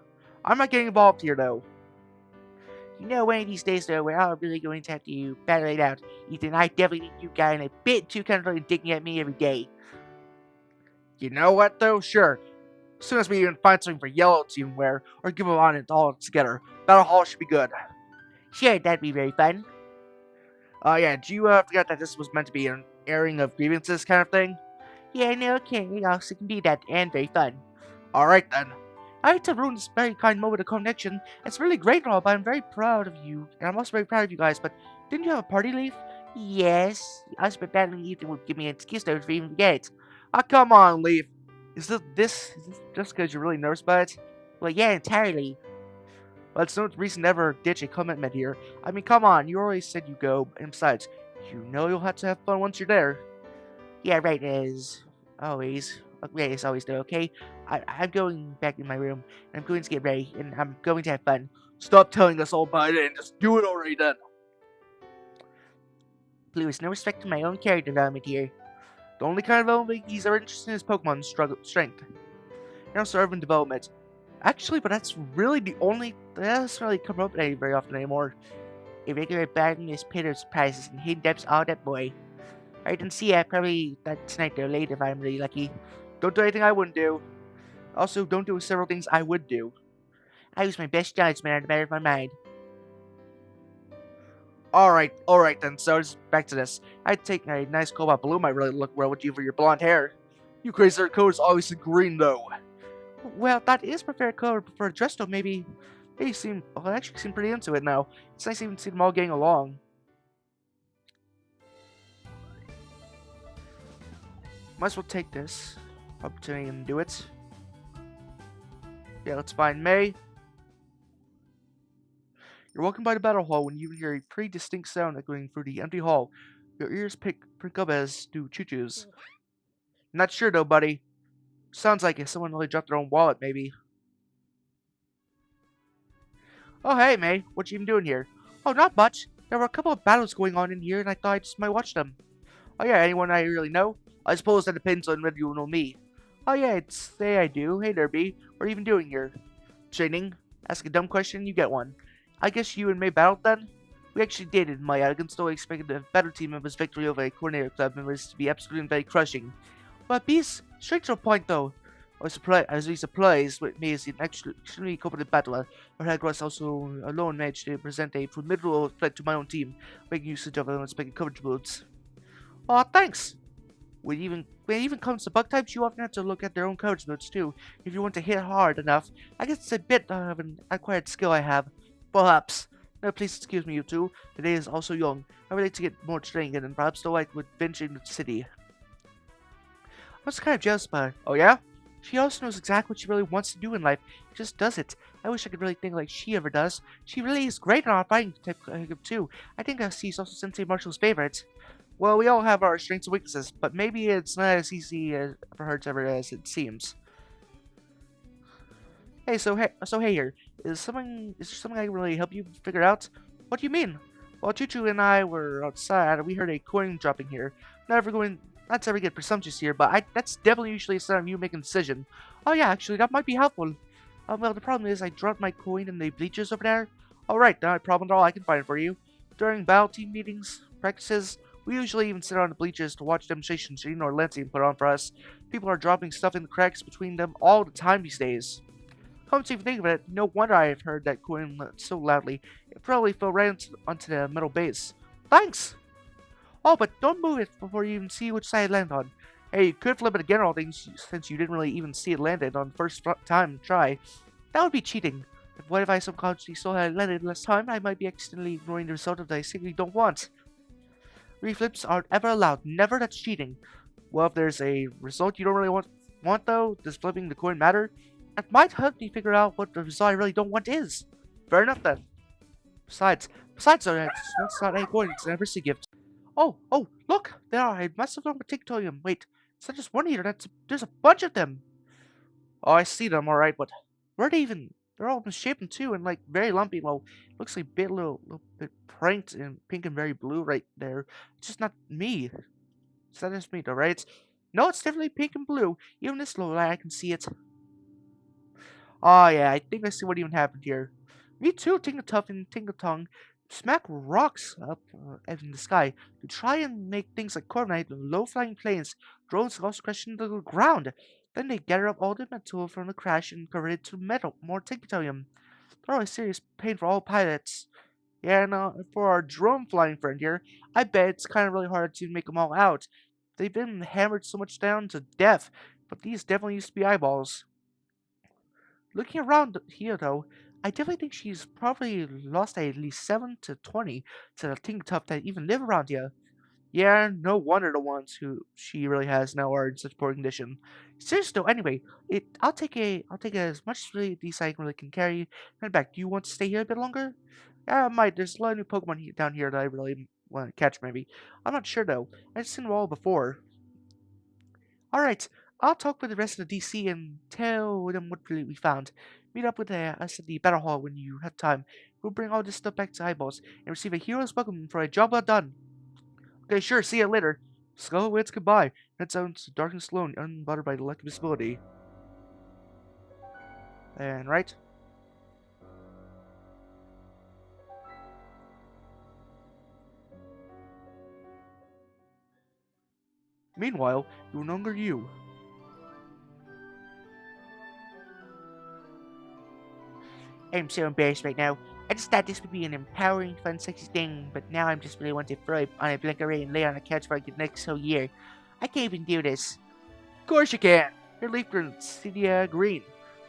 Speaker 3: I'm not getting involved here though. You know, one of these days, though, we're all really going to have to battle it out. Ethan, I definitely think you got a bit too comfortable digging at me every day. You know what, though? Sure. As soon as we even find something for Yellow to even wear, or give them on it all together, Battle Hall should be good. Sure, that'd be very fun. Yeah, do you forget that this was meant to be an airing of grievances kind of thing? Yeah, no, okay, it also can be that, and very fun. Alright then. I hate to ruin this very kind moment of connection. It's really great and all, but I'm very proud of you. And I'm also very proud of you guys, but didn't you have a party, Leaf? Yes. Us but battling Ethan would give me an excuse to even forget it. Ah, come on, Leaf. Is this just because you're really nervous about it? Well, yeah, entirely. Well, it's no reason to ever ditch a commitment here. I mean, come on, you always said you go, and besides, you know you'll have to have fun once you're there. Yeah, right, as always. Okay, it's always there, okay? I'm going back in my room, and I'm going to get ready, and I'm going to have fun. Stop telling us all about it, and just do it already then. Blue is no respect to my own character development here. The only kind of development he's ever interested in is Pokemon's strength. And also urban development. Actually, but that's really the only... That doesn't really come up very often anymore. A regular battle in this pit of surprises and hidden depths, all that boy. I didn't see it. Probably that tonight or late if I'm really lucky. Don't do anything I wouldn't do. Also, don't do several things I would do. I use my best judgment on the matter of my mind. Alright then, so just back to this. I'd take a nice cobalt blue might really look well with you for your blonde hair. You crazy color is obviously green though. Well, that is preferred color for a dress though, maybe they seem well, I actually seem pretty into it now. It's nice even to see them all getting along. Might as well take this opportunity and do it. Yeah, let's find May. You're walking by the battle hall when you hear a pretty distinct sound echoing through the empty hall. Your ears prick up as do choo-choos. Not sure though, buddy. Sounds like someone really dropped their own wallet, maybe. Oh, hey, May. What you even doing here? Oh, not much. There were a couple of battles going on in here, and I thought I just might watch them. Oh, yeah, anyone I really know? I suppose that depends on whether you know me. Oh, yeah, say I do. Hey there, B. What are you even doing here? Training. Ask a dumb question, you get one. I guess you and May battled then? We actually did, in my arrogance, though I expected a better team member's victory over a coordinator club members to be absolutely and very crushing. But B's straight to the point, though. I was really surprised with me as an extremely competent battler. Her head was also alone managed to present a formidable threat to my own team, making usage of unexpected coverage moves. Aw, thanks! When it even comes to bug types, you often have to look at their own coverage moves too, if you want to hit hard enough. I guess it's a bit of an acquired skill I have. Perhaps. Now please excuse me, you two. The day is also young. I would like to get more training in, and perhaps though I would venture into the city. I was kind of jealous about her. Oh yeah? She also knows exactly what she really wants to do in life. She just does it. I wish I could really think like she ever does. She really is great on our fighting type too. I think she's also Sensei Marshall's favorite. Well, we all have our strengths and weaknesses, but maybe it's not as easy for her to ever as it seems. Hey, so hey here. Is there something I can really help you figure out? What do you mean? While Choo-Choo and I were outside, we heard a coin dropping here. Not to ever get presumptuous here, but that's definitely usually a sign of you making a decision. Oh yeah, actually, that might be helpful. Well, the problem is I dropped my coin in the bleachers over there. Alright, not a problem at all, I can find it for you. During battle team meetings, practices, we usually even sit on the bleachers to watch demonstrations Gene or Lansing put on for us. People are dropping stuff in the cracks between them all the time these days. Come to think of it, no wonder I have heard that coin so loudly. It probably fell right onto the metal base. Thanks! Oh, but don't move it before you even see which side it landed on. Hey, you could flip it again all things since you didn't really even see it landed on the first time try. That would be cheating. But what if I subconsciously saw how it landed last time? I might be accidentally ignoring the result that I simply don't want. Reflips aren't ever allowed. Never, that's cheating. Well, if there's a result you don't really want though, does flipping the coin matter? It might help me figure out what the result I really don't want is. Fair enough then. Besides, though, that's not a coin, it's an anniversary gift. Oh, look! There are a massive number of Tictorium. Wait, it's not just one here, there's a bunch of them! Oh, I see them, alright, but where are they even? They're all misshapen too, and like very lumpy. Well, looks like a little bit pranked in pink and very blue right there. It's just not me. It's not just me though, right? No, it's definitely pink and blue. Even this low light, I can see it. Oh yeah, I think I see what even happened here. Me too, Tingle-Tuff and Tingle-Tongue smack rocks up in the sky to try and make things like carbonite and low-flying planes. Drones also crash into the ground. Then they gather up all the metal from the crash and convert it to metal, more Tingle-Tonium. They're a serious pain for all pilots. Yeah, and for our drone flying friend here, I bet it's kind of really hard to make them all out. They've been hammered so much down to death, but these definitely used to be eyeballs. Looking around here, though, I definitely think she's probably lost at least 7 to 20 to the Tingle-Tuff that even live around here. Yeah, no wonder the ones who she really has now are in such poor condition. Seriously though, anyway, I'll take as much of these I really can carry. And back, do you want to stay here a bit longer? Yeah, I might. There's a lot of new Pokemon down here that I really want to catch, maybe. I'm not sure though. I've seen them all before. Alright, I'll talk with the rest of the DC and tell them what we found. Meet up with us at the Battle Hall when you have time. We'll bring all this stuff back to Eyeballs and receive a hero's welcome for a job well done. Okay, sure, see you later. Skull waits goodbye. Heads out into darkness alone, unbothered by the lack of visibility. And right?
Speaker 2: Meanwhile, you're no longer you.
Speaker 3: I'm so embarrassed right now. I just thought this would be an empowering, fun, sexy thing, but now I'm just really want to throw it on a blanket array and lay on a couch for like the next whole year. I can't even do this.
Speaker 2: Of course you can. Your leaf Cydia green.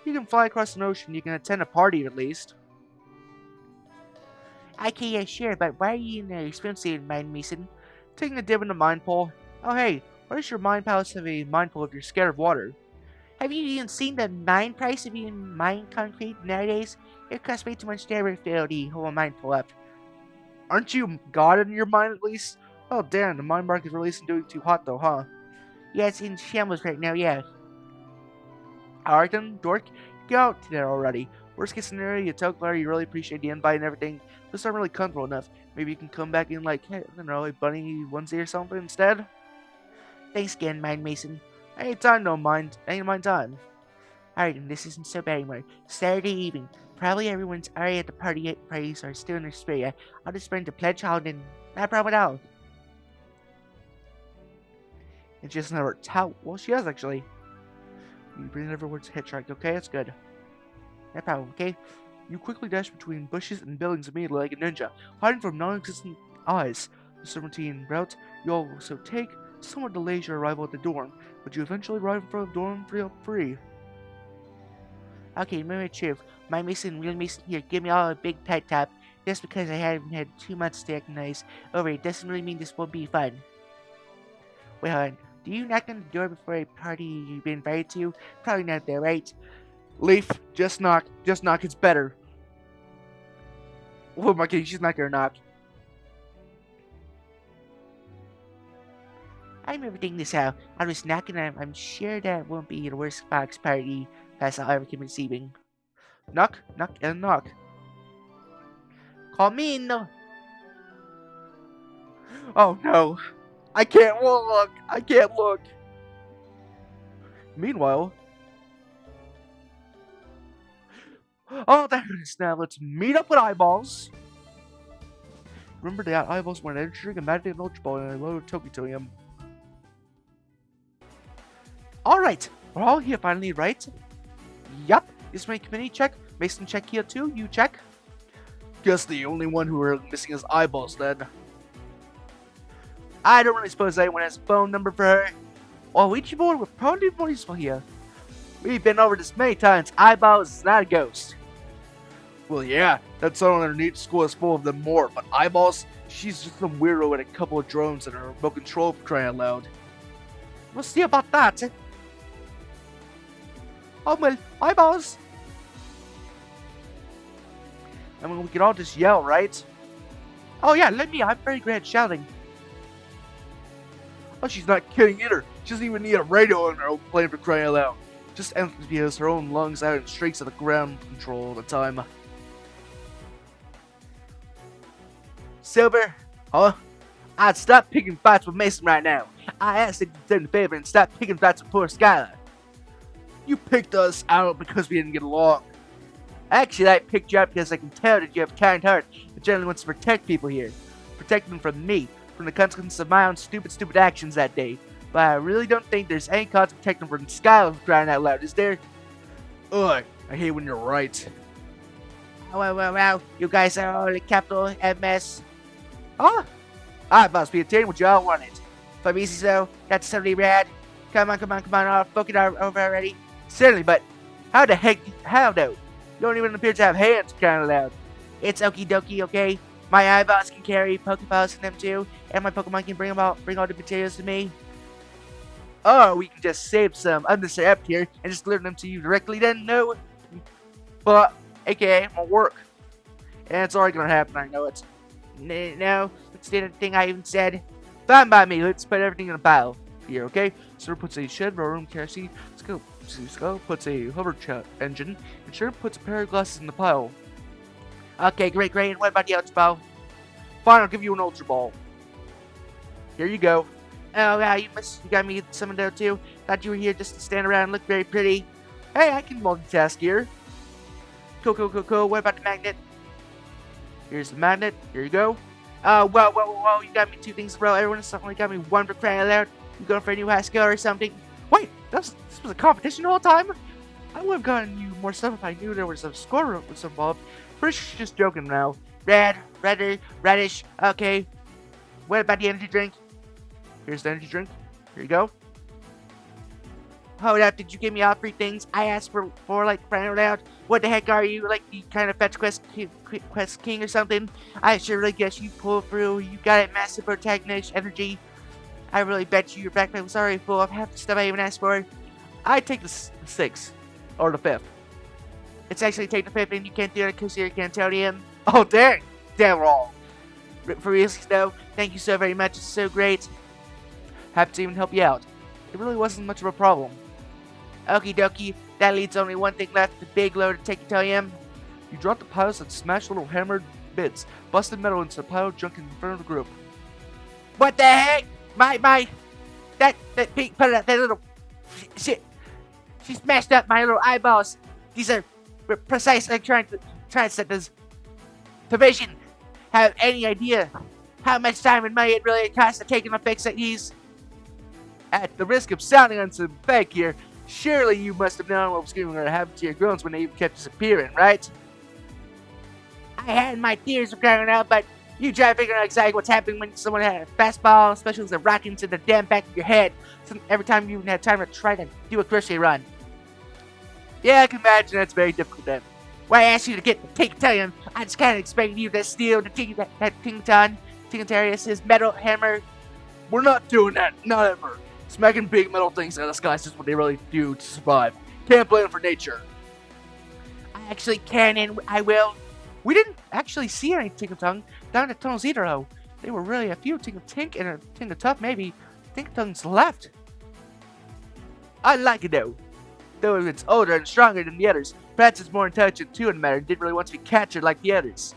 Speaker 2: You can fly across an ocean. You can attend a party at least.
Speaker 3: Okay, yeah, sure, but why are you in a swimsuit, Mind Mason?
Speaker 2: Taking a dip in the mind pool. Oh hey, why does your mind palace have a mind pool if you're scared of water?
Speaker 3: Have you even seen the mine price of even mine concrete nowadays? It costs way too much to fill the whole mine pull up.
Speaker 2: Aren't you God in your mind at least? Oh damn, the mind market really isn't doing too hot though, huh?
Speaker 3: Yeah, it's in shambles right now, yeah.
Speaker 2: Alright then, dork, get out there already. Worst case scenario, you tell Claire you really appreciate the invite and everything, but it's not really comfortable enough. Maybe you can come back in like, hey, I don't know, a bunny onesie or something instead?
Speaker 3: Thanks again, Mind Mason.
Speaker 2: Anytime, no mind. Ain't mind time.
Speaker 3: Alright, and this isn't so bad anymore. Saturday evening. Probably everyone's already at the parties or still in their spirit. I'll just bring the pledge hall and not a problem at all.
Speaker 2: And she doesn't have her towel. Well, she has actually. You bring it everywhere to hitchhike, okay? That's good.
Speaker 3: No problem, okay?
Speaker 2: You quickly dash between bushes and buildings immediately like a ninja, hiding from non-existent eyes. The serpentine route you also take somewhat delays your arrival at the dorm, but you eventually arrive in front of the dorm free.
Speaker 3: Okay, moment of truth. My Mason, real Mason here, give me all a big tight tap. Just because I haven't had 2 months to recognize over it doesn't really mean this won't be fun. Wait, hold on. Do you knock on the door before a party you've been invited to? Probably not there, right?
Speaker 2: Leaf, just knock. Just knock, it's better. Oh my god, she's not gonna knock.
Speaker 3: I'm everything this out. I was knocking and I'm sure that won't be the worst Fox party pass I'll ever keep receiving.
Speaker 2: Knock, knock, and knock.
Speaker 3: Come in!
Speaker 2: Oh no. I can't look. I can't look. Meanwhile. Oh, there it is. Now let's meet up with Eyeballs. Remember that Eyeballs want energy drink, a magic and ultra ball, and a load of Tokitonium. Alright, we're all here finally, right? Yup. Is my committee check? Mason check here too? You check? Guess the only one who are missing is Eyeballs then. I don't really suppose anyone has a phone number for her. Well, Ouija board would probably be more useful here. We've been over this many times. Eyeballs is not a ghost. Well, yeah, that's not underneath. School is full of them more, but Eyeballs, she's just some weirdo with a couple of drones and a remote control for crying out loud. We'll see about that. Oh, well, Eyeballs. I mean, we could all just yell, right? Oh yeah, let me. I'm very great at shouting. Oh, she's not kidding either. She doesn't even need a radio on her own plane for crying out loud. Just empties her own lungs out and streaks at the ground control all the time. Silver, huh? I'd stop picking fights with Mason right now. I asked you to do me a favor and stop picking fights with poor Skylar. You picked us out because we didn't get along. Actually, I picked you up because I can tell that you have a kind heart that generally wants to protect people here. Protect them from me, from the consequences of my own stupid actions that day. But I really don't think there's any cause to protect them from Skylar crying out loud, is there? Ugh, I hate when you're right.
Speaker 3: Wow, you guys are all a capital MS.
Speaker 2: Huh? I must be attaining what you all wanted.
Speaker 3: If I'm easy so, that's totally rad. Come on, I'll book it over already.
Speaker 2: Certainly, but how the heck, how though? You don't even appear to have hands kind of loud.
Speaker 3: It's okie dokie, okay? My eyeballs can carry Pokeballs in them too, and my Pokemon can bring all the materials to me.
Speaker 2: Oh, we can just save some unnecessary effort here and just deliver them to you directly then? No. But, aka, my work. And it's already gonna happen, I know it.
Speaker 3: No, that's the thing I even said.
Speaker 2: Fine by me, let's put everything in a pile here, okay? Sir puts a shed room kerosene, Skull puts a hover engine, and Sure puts a pair of glasses in the pile.
Speaker 3: Okay, great, and what about the Ultra Ball?
Speaker 2: Fine, I'll give you an Ultra Ball. Here you go.
Speaker 3: Oh, wow, you got me some of those too. Thought you were here just to stand around and look very pretty.
Speaker 2: Hey, I can multitask here.
Speaker 3: Cool. What about the magnet?
Speaker 2: Here's the magnet. Here you go.
Speaker 3: Whoa, you got me 2 things in a row. Everyone else only got me 1 for crying out loud. You going for a new high skill or something? Wait, this was a competition the whole time? I would have gotten you more stuff if I knew there was a score was involved. Pretty sure she's just joking now. Radish, okay. What about the energy drink? Here's the energy drink. Here you go. Hold up, did you give me all 3 things? I asked for like, round out. What the heck are you, like the kind of fetch quest king or something? I sure really guess you pulled through. You got it, massive protagonist energy. I really bet you your backpack was already full of half the stuff I even asked for. I take the 6th. Or the 5th. It's actually take the 5th and you can't do it because you're Cantonian. Oh, dang. Damn wrong. For real, though, thank you so very much. It's so great. Happy to even help you out. It really wasn't much of a problem. Okie dokie. That leaves only one thing left. The big load of Cantonium. You dropped the piles and smashed little hammered bits. Busted metal into the pile of junk in front of the group. What the heck? That pink, that little shit. She smashed up my little eyeballs. These are precise. Like trying to set this provision. Have any idea how much time and money it really costs to take and fix these? At the risk of sounding unsympathetic here, surely you must have known what was going to happen to your girls when they even kept disappearing, right? I had my theories of going out, but you try to figure out exactly what's happening when someone had a fastball, especially as a rocket into the damn back of your head. So every time you even had time to try to do a crochet run. Yeah, I can imagine that's very difficult then. When I asked you to get the Tingatarium, I just kind of expected you to steal the Tingatarius' metal hammer.
Speaker 2: We're not doing that, not ever. Smacking big metal things out of the sky is just what they really do to survive. Can't blame them for nature.
Speaker 3: I actually can and I will. We didn't actually see any Tinkatung down at Tunnels either, though. There were really a few Tingatink and a Tinkatuff, maybe. Tinkatungs left.
Speaker 2: I like it though. Though it's older and stronger than the others, perhaps it's more intelligent too in the matter and didn't really want to be captured like the others.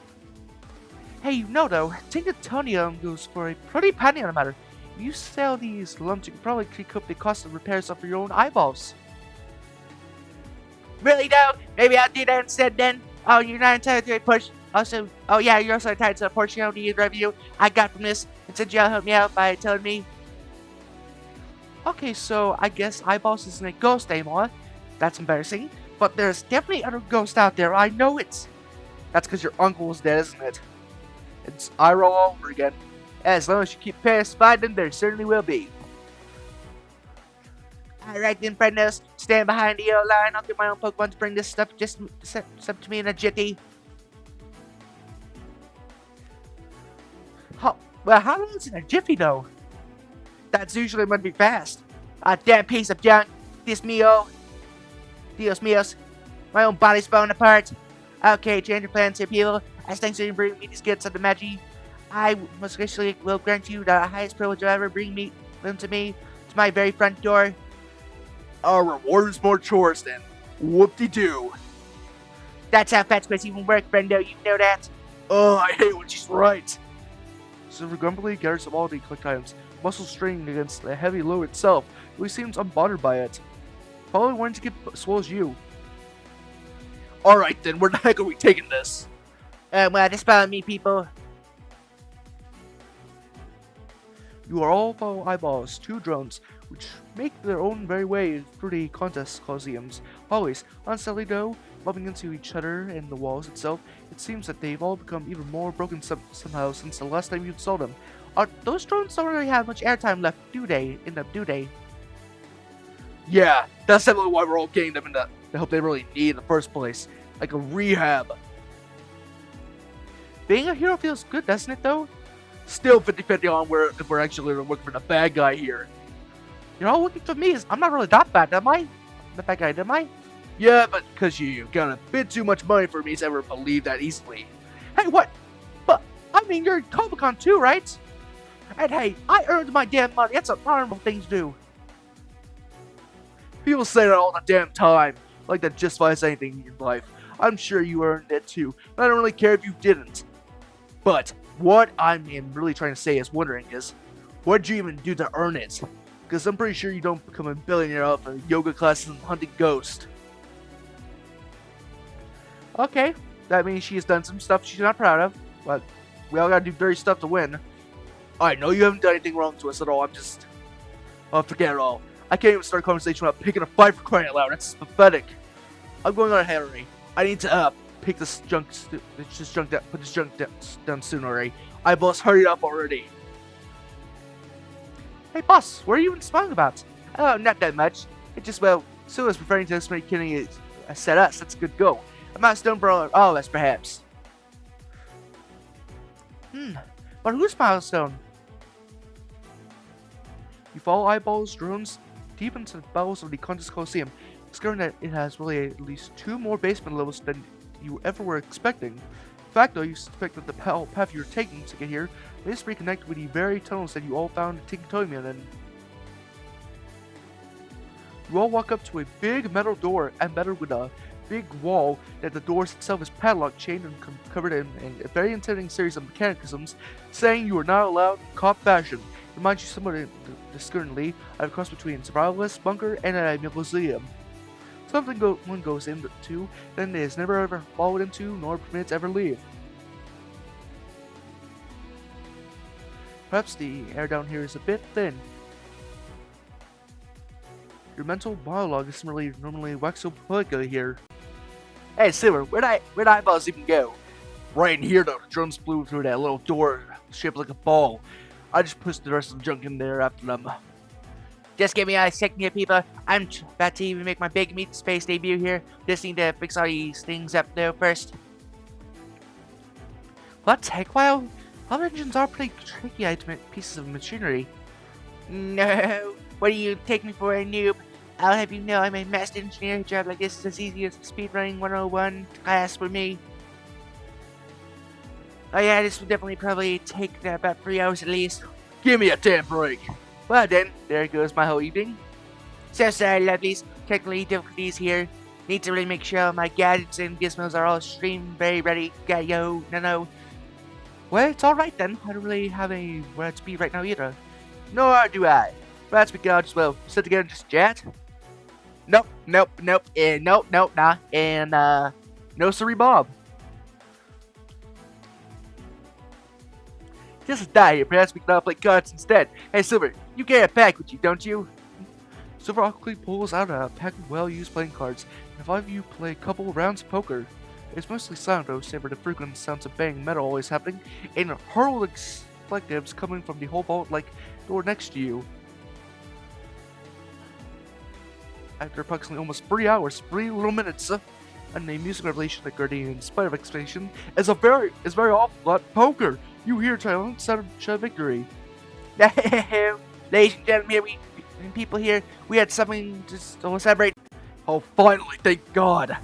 Speaker 3: Hey, you know though, Tinkatonium goes for a pretty penny on the matter. If you sell these lumps, you can probably recoup the cost of repairs of your own eyeballs. Really though? Maybe I'll do that instead then. Oh, you're not entitled to a portion. Also, oh yeah, you're also entitled to a portion of the revenue I got from this. And since y'all helped me out by telling me. Okay, so I guess eyeballs isn't a ghost anymore. That's embarrassing. But there's definitely other ghosts out there. I know it.
Speaker 2: That's because your uncle was dead, isn't it? It's I roll all over again. As long as you keep pacified, then there certainly will be.
Speaker 3: Alright then, friendos. Stand behind the yellow line. I'll get my own Pokemon to bring this stuff just up to me in a jitty. How long is it in a jiffy, though? That's usually going to be fast. A damn piece of junk. Dios míos. My own body's falling apart. Okay, change your plans here, people. As thanks for bringing me these gifts of the Magi, I most graciously will grant you the highest privilege of ever bring them to me, to my very front door.
Speaker 2: Our reward is more chores then. Whoop-de-doo.
Speaker 3: That's how fetch quests even work, Brendo. You know that.
Speaker 2: Oh, I hate when she's right.
Speaker 4: Silver grumpily gathers up all the collect items, muscles straining against the heavy load itself, though he seems unbothered by it. Probably wanting to get as well as you.
Speaker 2: Alright then, where the heck are we taking this?
Speaker 3: Well, just follow me, people.
Speaker 4: You are all follow eyeballs, 2 drones, which make their own very way through the contest coliseums. Always, unsteadily though, bumping into each other and the walls itself, it seems that they've all become even more broken somehow since the last time you saw them. Those drones don't really have much airtime left, do they?
Speaker 2: Yeah, that's definitely why we're all getting them in the help they really need in the first place. Like a rehab.
Speaker 3: Being a hero feels good, doesn't it, though?
Speaker 2: Still 50-50 on if we're actually looking for the bad guy here.
Speaker 3: You're all looking for me. I'm not really that bad, am I? The bad guy, am I?
Speaker 2: Yeah, but because you got a bit too much money for me to ever believe that easily.
Speaker 3: Hey, what? But, I mean, you're in Comic-Con too, right? And hey, I earned my damn money. That's a normal thing to do.
Speaker 2: People say that all the damn time. Like that justifies anything in your life. I'm sure you earned it too, but I don't really care if you didn't. But what I'm really trying to say is what'd you even do to earn it? Because I'm pretty sure you don't become a billionaire off of yoga classes and hunting ghosts.
Speaker 3: Okay, that means she's done some stuff she's not proud of, but we all gotta do dirty stuff to win.
Speaker 2: I know you haven't done anything wrong to us at all, Oh, forget it all. I can't even start a conversation without picking a fight for crying out loud. That's pathetic. I'm going on a Henry. I need to pick this junk. Put this junk down soon, already. Eyeballs, hurry up already.
Speaker 3: Hey, boss, what are you even smiling about?
Speaker 2: Oh, not that much. It just, well, Sue is referring to this many killing set us. That's a good go. A milestone for all of us, perhaps.
Speaker 3: But whose milestone?
Speaker 4: You follow Eyeball's drones deep into the bowels of the Contest Coliseum, discovering that it has really at least 2 more basement levels than you ever were expecting. In fact, though, you suspect that the path you're taking to get here may just reconnect with the very tunnels that you all found in Tinkotomian, and you all walk up to a big metal door embedded with a big wall that the door itself is padlocked, chained, and covered in a very intimidating series of mechanisms saying you are not allowed in cop fashion. It reminds you somewhat discerningly of a cross between a survivalist bunker and a museum. Something one goes into, then is never ever followed into, nor permitted to ever leave. Perhaps the air down here is a bit thin. Your mental monologue is normally wax so poetically here.
Speaker 2: Hey, Silver, where'd Eyeballs even go? Right in here, though. The drones flew through that little door shaped like a ball. I just pushed the rest of the junk in there after them.
Speaker 3: Just give me a second here, people. I'm about to even make my big meat space debut here. Just need to fix all these things up though first. What take while? All engines are pretty tricky pieces of machinery. No, what do you take me for, a noob? I'll have you know I'm a master engineer. A job like this is as easy as speedrunning 101 class for me. Oh yeah, this will definitely probably take about 3 hours at least.
Speaker 2: Give me a damn break.
Speaker 3: Well then, there goes my whole evening. So sorry, lovelies. Technical difficulties here. Need to really make sure all my gadgets and gizmos are all stream very ready. Yo, no. Well, it's alright then. I don't really have anywhere to be right now either.
Speaker 2: Nor do I. Let's begin out as well. Sit together and just chat. Nope, nah. And, no siree, Bob. Just die here. Perhaps we can all play cards instead. Hey, Silver, you carry a pack with you, don't you?
Speaker 4: Silver awkwardly pulls out a pack of well-used playing cards, and 5 of you play a couple of rounds of poker. It's mostly silent though, save for the frequent sounds of banging metal always happening, and hurled expletives coming from the whole vault-like door next to you. After approximately almost 3 hours, 3 little minutes, and the music revelation that Guardian, in spite of expectation, is very awful lot poker. You hear silent sound of victory.
Speaker 3: Ladies and gentlemen, people here, we had something to celebrate.
Speaker 2: Oh, finally, thank God.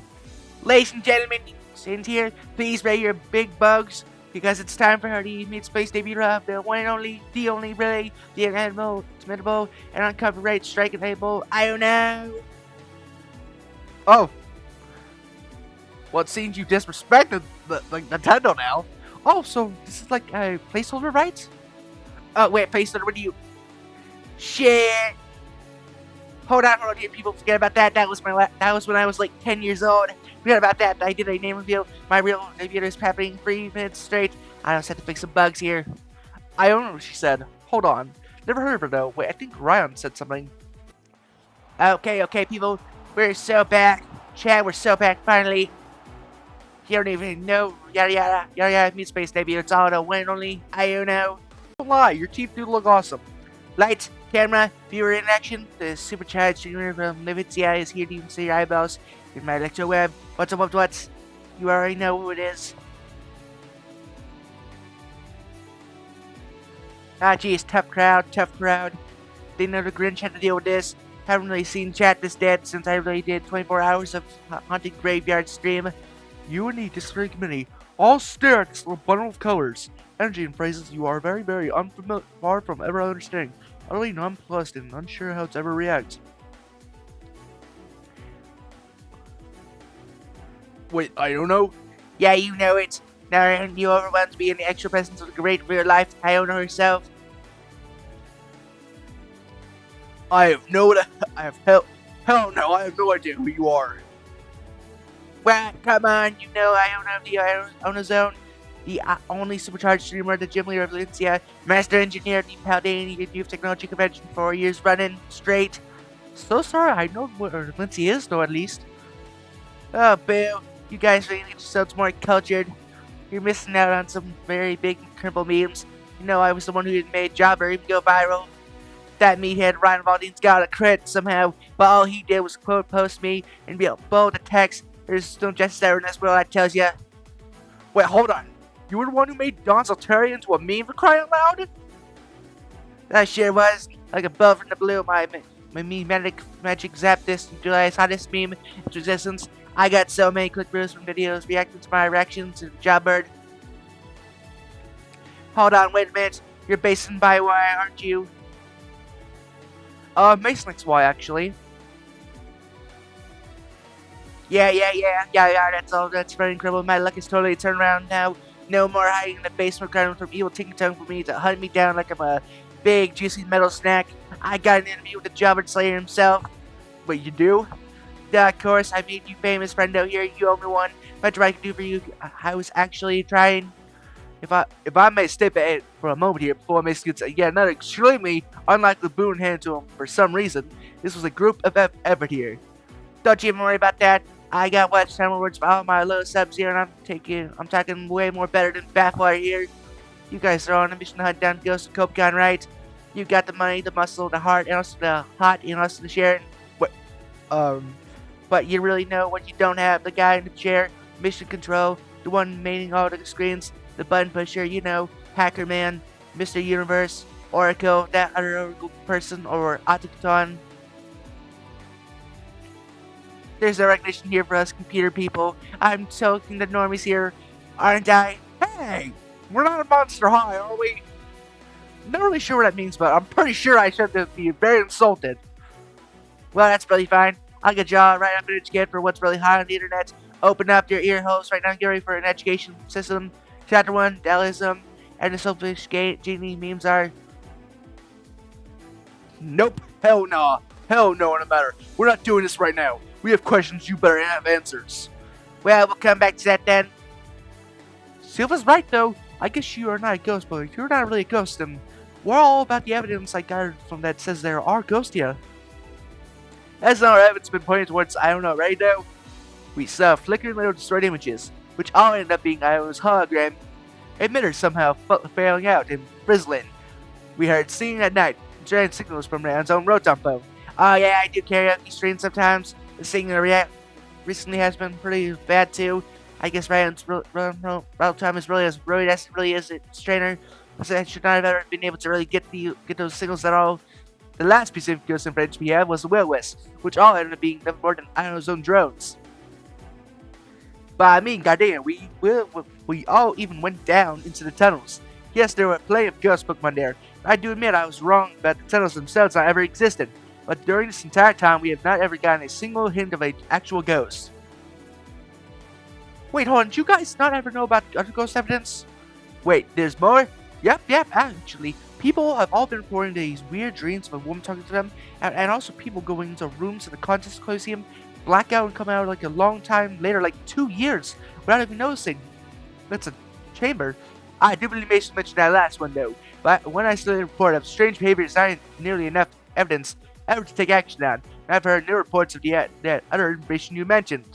Speaker 3: Ladies and gentlemen, in here, please raise your big bugs, because it's time for her to meet space debut of the one and only, the only really, the animal, imitable, and uncopyrighted striking label, Iono.
Speaker 2: Oh. Well, it seems you disrespected the Nintendo now.
Speaker 3: Oh, so this is like a placeholder, right? Oh, wait, placeholder, what do you... Shit! Hold on here, people, forget about that. That was when I was like 10 years old. Forget about that. I did a name reveal. My real debut is happening 3 minutes straight. I just had to fix some bugs here.
Speaker 4: I don't know what she said. Hold on. Never heard of her though. Wait, I think Ryan said something.
Speaker 3: Okay, people. We're so back. Chad, we're so back, finally. You don't even know. Yada, Mute Space debut. It's all the one and only Iono.
Speaker 4: Don't lie, your teeth do look awesome.
Speaker 3: Lights, camera, viewer in action. The supercharged streamer from Livitia is here to even see your eyeballs in my electro web. What's up? You already know who it is. Ah, geez, tough crowd. Didn't know the Grinch had to deal with this. Haven't really seen chat this dead since I really did 24 hours of haunted graveyard stream.
Speaker 4: You and the disciplinary committee all stare at this little bundle of colors, energy, and phrases you are very, very far from ever understanding, utterly nonplussed and unsure how to ever react.
Speaker 2: Wait, I don't know.
Speaker 3: Yeah, you know it. Now you overwhelmed to be in the extra presence of the great real life Iono herself.
Speaker 2: Hell no, I have no idea who you are.
Speaker 3: Well, come on, you know Iono of the Iono Zone. the only supercharged streamer, the gym leader of Valencia, master engineer at the Paldania Youth Technology Convention 4 years running straight. So sorry, I know where Valencia is, though, at least. Oh, boo. You guys really need yourselves more cultured. You're missing out on some very big crumble memes. You know, I was the one who made Jobber even go viral. That meathead Ryan Valdine's got a credit somehow, but all he did was quote post me and be a bold text. There's no justice there in this world, I tells ya.
Speaker 2: Wait, hold on. You were the one who made Don Salteri into a meme for crying out loud?
Speaker 3: That sure was. Like a bug from the blue, my meme magic zapped this until I saw this meme into existence. I got so many click-throughs from videos reacting to my reactions to Jobbird. Hold on, wait a minute. You're based in by Y, aren't you?
Speaker 2: Mason XY, actually.
Speaker 3: Yeah, that's all. That's very incredible. My luck is totally turned around now. No more hiding in the basement ground from evil Tinky Tongue for me to hunt me down like I'm a big, juicy metal snack. I got an interview with the Jobbird Slayer himself.
Speaker 2: Wait, you do?
Speaker 3: Yeah, of course, I made you famous, friendo. Here, you owe me one. Much I can do for you. I was actually trying.
Speaker 2: If I may step ahead for a moment here before Mason gets yet another extremely unlikely boon handed to him for some reason, this was a group effort here.
Speaker 3: Don't you even worry about that. I got watch time rewards for all my low subs here, and I'm talking way more better than Bathwater here. You guys are on a mission to hunt down Ghost of Copegon, right? You got the money, the muscle, the heart, and also the hot, and also the sharing. But you really know what you don't have. The guy in the chair, mission control, the one maintaining all the screens, the button pusher, you know, Hacker Man, Mr. Universe, Oracle, that other Oracle person, or Autochton. There's no recognition here for us computer people. I'm talking the normies here, aren't I?
Speaker 2: Hey! We're not a Monster High, are we? Not really sure what that means, but I'm pretty sure I should be very insulted.
Speaker 3: Well, that's really fine. I'll get you all right up and educated for what's really hot on the internet. Open up your ear holes right now and get ready for an education system. Chapter 1, Dallism, and the selfish genie memes are...
Speaker 2: Nope. Hell nah. Hell no, no matter. We're not doing this right now. We have questions, you better have answers.
Speaker 3: Well, we'll come back to that then.
Speaker 2: Silva's right, though. I guess you are not a ghost, but if you're not really a ghost, then we're all about the evidence I got from that says there are ghosts here. As our evidence been pointing towards, I don't know, right now, we saw flickering little destroyed images, which all ended up being Io's hologram. Emitters somehow failing out and frizzling. We heard singing at night, giant signals from Ryan's own Rotom phone.
Speaker 3: Oh yeah, I do karaoke streams sometimes. The singing recently has been pretty bad too. I guess Ryan's Rotom is really is a strainer. So I should not have ever been able to really get those signals at all. The last piece of ghost information we had was the Will-Wisp, which all ended up being nothing more than Io's own drones.
Speaker 2: But I mean, goddamn, we all even went down into the tunnels. Yes, there were plenty of ghost Pokemon there. I do admit I was wrong about the tunnels themselves not ever existed. But during this entire time, we have not ever gotten a single hint of an actual ghost.
Speaker 3: Wait, hold on, did you guys not ever know about other ghost evidence?
Speaker 2: Wait, there's more?
Speaker 3: Yep, actually. People have all been reporting these weird dreams of a woman talking to them, and also people going into rooms in the Contest Coliseum, black out and come out like a long time later, like 2 years, without even noticing. That's a chamber.
Speaker 2: I do believe Mason mentioned that last one though, but when I saw the report of strange behavior is not nearly enough evidence ever to take action on, and I've heard new reports of that other information you mentioned.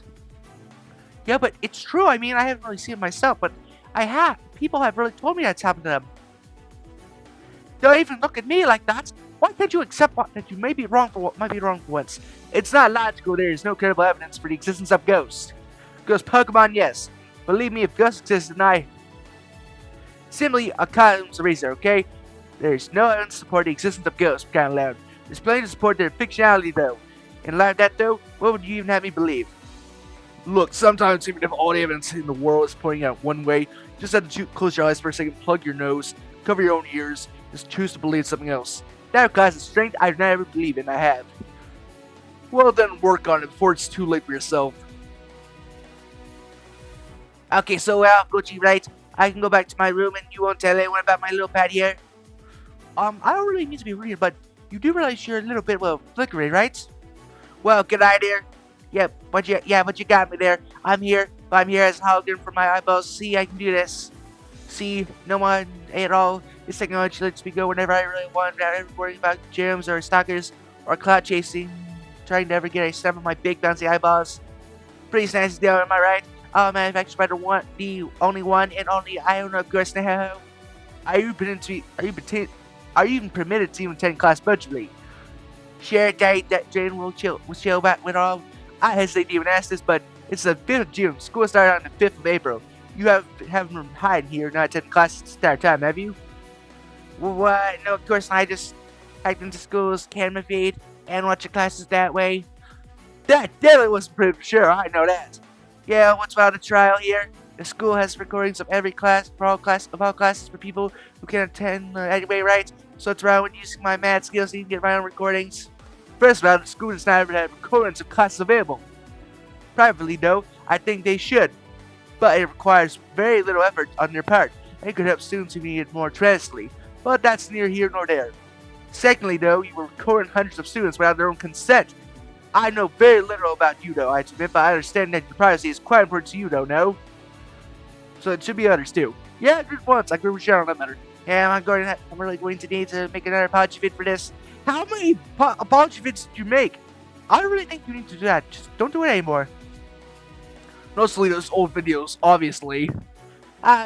Speaker 3: Yeah, but it's true. I mean, I haven't really seen it myself, but I have. People have really told me that's happened to them. Don't even look at me like that. Why can't you accept that you may be wrong for once?
Speaker 2: It's not logical. There is no credible evidence for the existence of ghosts. Ghost Pokemon, yes. Believe me, if ghosts exist, then I simply a Cosmos eraser, okay? There's no evidence to support the existence of ghosts, kind of loud. There's plenty to support their fictionality, though. In light of that, though, what would you even have me believe? Look, sometimes even if all the evidence in the world is pointing out one way, just have to close your eyes for a second, plug your nose, cover your own ears, just choose to believe something else. That class of strength I never believe in, I have. Well then, work on it before it's too late for yourself.
Speaker 3: Okay, so Gucci, right? I can go back to my room and you won't tell anyone about my little pad here?
Speaker 2: I don't really mean to be rude, but you do realize you're a little bit, well, flickery, right?
Speaker 3: Well, good idea. Yep, but you got me there. I'm here as a hologram for my eyeballs. See, I can do this. See, no one at all. This technology lets me go whenever I really want without ever worrying about gyms or stalkers or cloud chasing, trying to ever get a snap of my big bouncy eyeballs. Pretty snazzy deal, am I right? Manufactured by the only one and only owner of course now. Are you even permitted to even attend class virtually? Share date that Jane will chill back with all. I hesitate to even ask this, but it's the 5th of June. School started on the 5th of April. You haven't been hiding here, not attending classes this entire time, have you? What? No, of course not. I just hacked into school's camera feed and watch the classes that way. That definitely wasn't pretty sure. I know that. Yeah, what's about the trial here? The school has recordings of every class, for all classes for people who can't attend anyway, right? So it's around when using my mad skills so you can get my own recordings. First of all, the school does not ever have recordings of classes available. Privately, though, I think they should. But it requires very little effort on their part, and it could help students who need it more tremendously. But that's neither here nor there. Secondly, though, you were recording hundreds of students without their own consent. I know very little about you, though, I admit, but I understand that your privacy is quite important to you, though, no? So it should be others, too. Yeah, good once. I agree with you on that matter. Yeah, I'm really going to need to make another apology vid for this. How many apology vids did you make? I don't really think you need to do that. Just don't do it anymore.
Speaker 2: Mostly those old videos, obviously.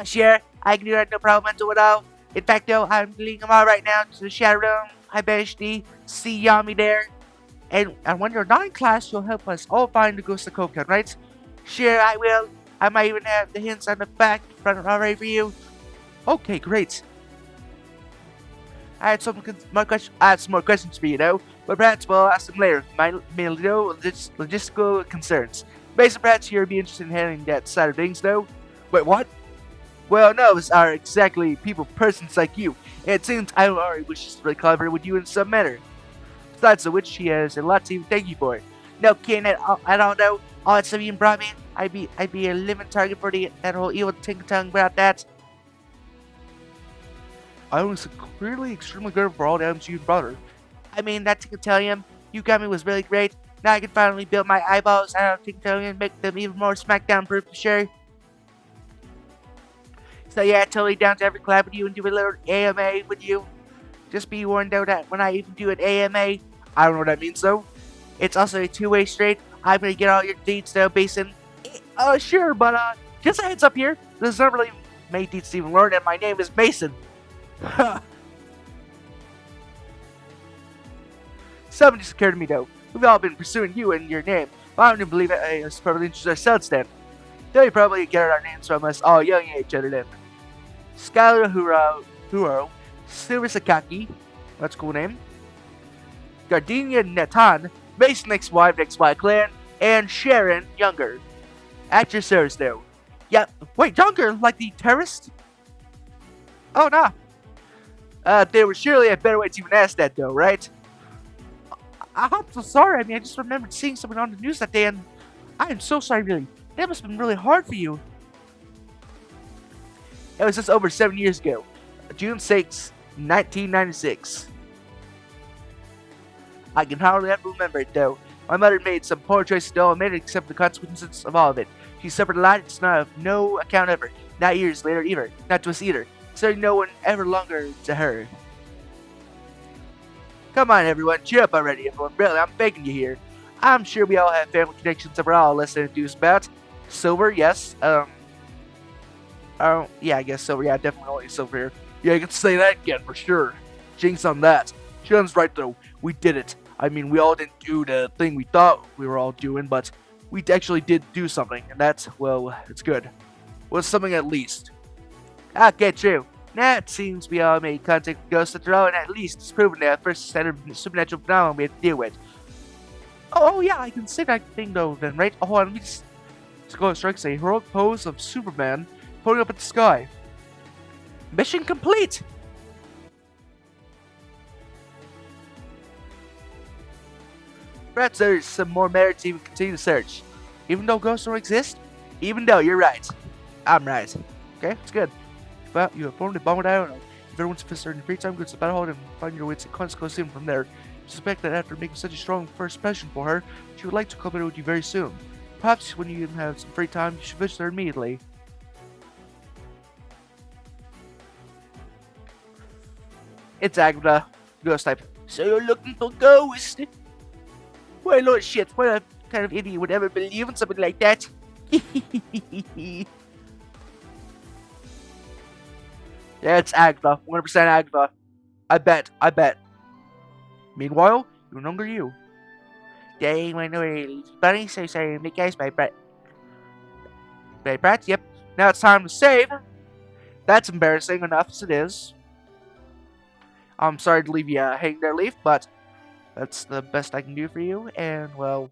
Speaker 3: Sure. I can do that, no problem at all. In fact, though, I'm leading them all right now to the shadow room. I banished the see Yami there. And when you're not in class, you'll help us all find the ghost of Pokémon, right? Sure, I will. I might even have the hints on the back front already for you.
Speaker 4: Okay, great.
Speaker 3: I had some more questions for you, though, but perhaps we'll ask them later. My logistical concerns. Basically, perhaps you'd be interested in handling that side of things, though.
Speaker 2: Wait, what?
Speaker 3: Well, those are exactly persons like you. And it seems I already wish to really collaborate with you in some manner. Besides of which, she has a lot to even thank you for. No kidding at all, though. All that stuff you brought me, I'd be a living target for that whole evil ting-tongue about that.
Speaker 4: I was clearly extremely grateful for all the items you brought her.
Speaker 3: I mean, that Tinkatelium you got me was really great. Now I can finally build my eyeballs out of Tinkatelium and make them even more SmackDown proof for sure. So yeah, totally down to ever collab with you and do a little AMA with you. Just be warned though that when I even do an AMA,
Speaker 2: I don't know what that means though.
Speaker 3: It's also a two-way street. I'm gonna get all your deeds though, Basin.
Speaker 2: Sure, but just a heads up here. There's not really many deeds to even learn, and my name is Mason.
Speaker 3: Something just occurred to me though. We've all been pursuing you and your name, but I don't even believe it. It's probably interested ourselves then. Though you probably get our names from us all yelling at each other then. Skylar Huro, Silver Sakaki, that's a cool name. Gardenia Natan, Mason XY Clan, and Sharon Younger. At your service though.
Speaker 4: Yeah, wait, Younger, like the terrorist?
Speaker 3: Oh, nah. There was surely a better way to even ask that though, right?
Speaker 4: I'm so sorry. I mean, I just remembered seeing something on the news that day, and I am so sorry, really. That must have been really hard for you.
Speaker 3: It was just over 7 years ago. June 6, 1996. I can hardly ever remember it though. My mother made some poor choices though and made it accept the consequences of all of it. She suffered a lot, it's not of no account ever. Not years later either. Not to us either. Certainly no one ever longer to her. Come on everyone, cheer up already everyone. Really, I'm begging you here. I'm sure we all have family connections that we're all less than enthused about. Silver, yes. Yeah, I guess Silver. Yeah, definitely only Silver here.
Speaker 2: Yeah, you can say that again for sure. Jinx on that. Shun's right though. We did it. I mean, we all didn't do the thing we thought we were all doing, but we actually did do something, and that's, well, it's good. Well, something at least.
Speaker 3: Okay, true. Now it seems we all made contact with ghosts after all, and at least it's proven that first set of supernatural phenomenon we have to deal with.
Speaker 4: Oh yeah, I can say that thing though then, right? Oh, let me just go strikes a heroic pose of Superman pointing up at the sky.
Speaker 3: Mission complete! Perhaps there's some more merit to even continue to search.
Speaker 4: Even though ghosts don't exist?
Speaker 3: Even though you're right. I'm right.
Speaker 4: Okay, that's good. Well, you have formed a bomb with Iona. If everyone's visitor in your free time, go to the battle hall and find your way to Coliseum from there. You suspect that after making such a strong first impression for her, she would like to collaborate with you very soon. Perhaps when you have some free time, you should visit her immediately.
Speaker 2: It's Agatha. Ghost type.
Speaker 3: So you're looking for ghosts?
Speaker 2: Why, Lord shit, what kind of idiot would ever believe in something like that? Yeah, it's Agatha. 100% Agatha. I bet. Meanwhile, you're no longer you.
Speaker 3: Dang, my no bunny, so sorry, make guys, my brat.
Speaker 2: Right, Brett? Yep. Now it's time to save. That's embarrassing enough as it is. I'm sorry to leave you hanging there, Leaf, but that's the best I can do for you. And, well,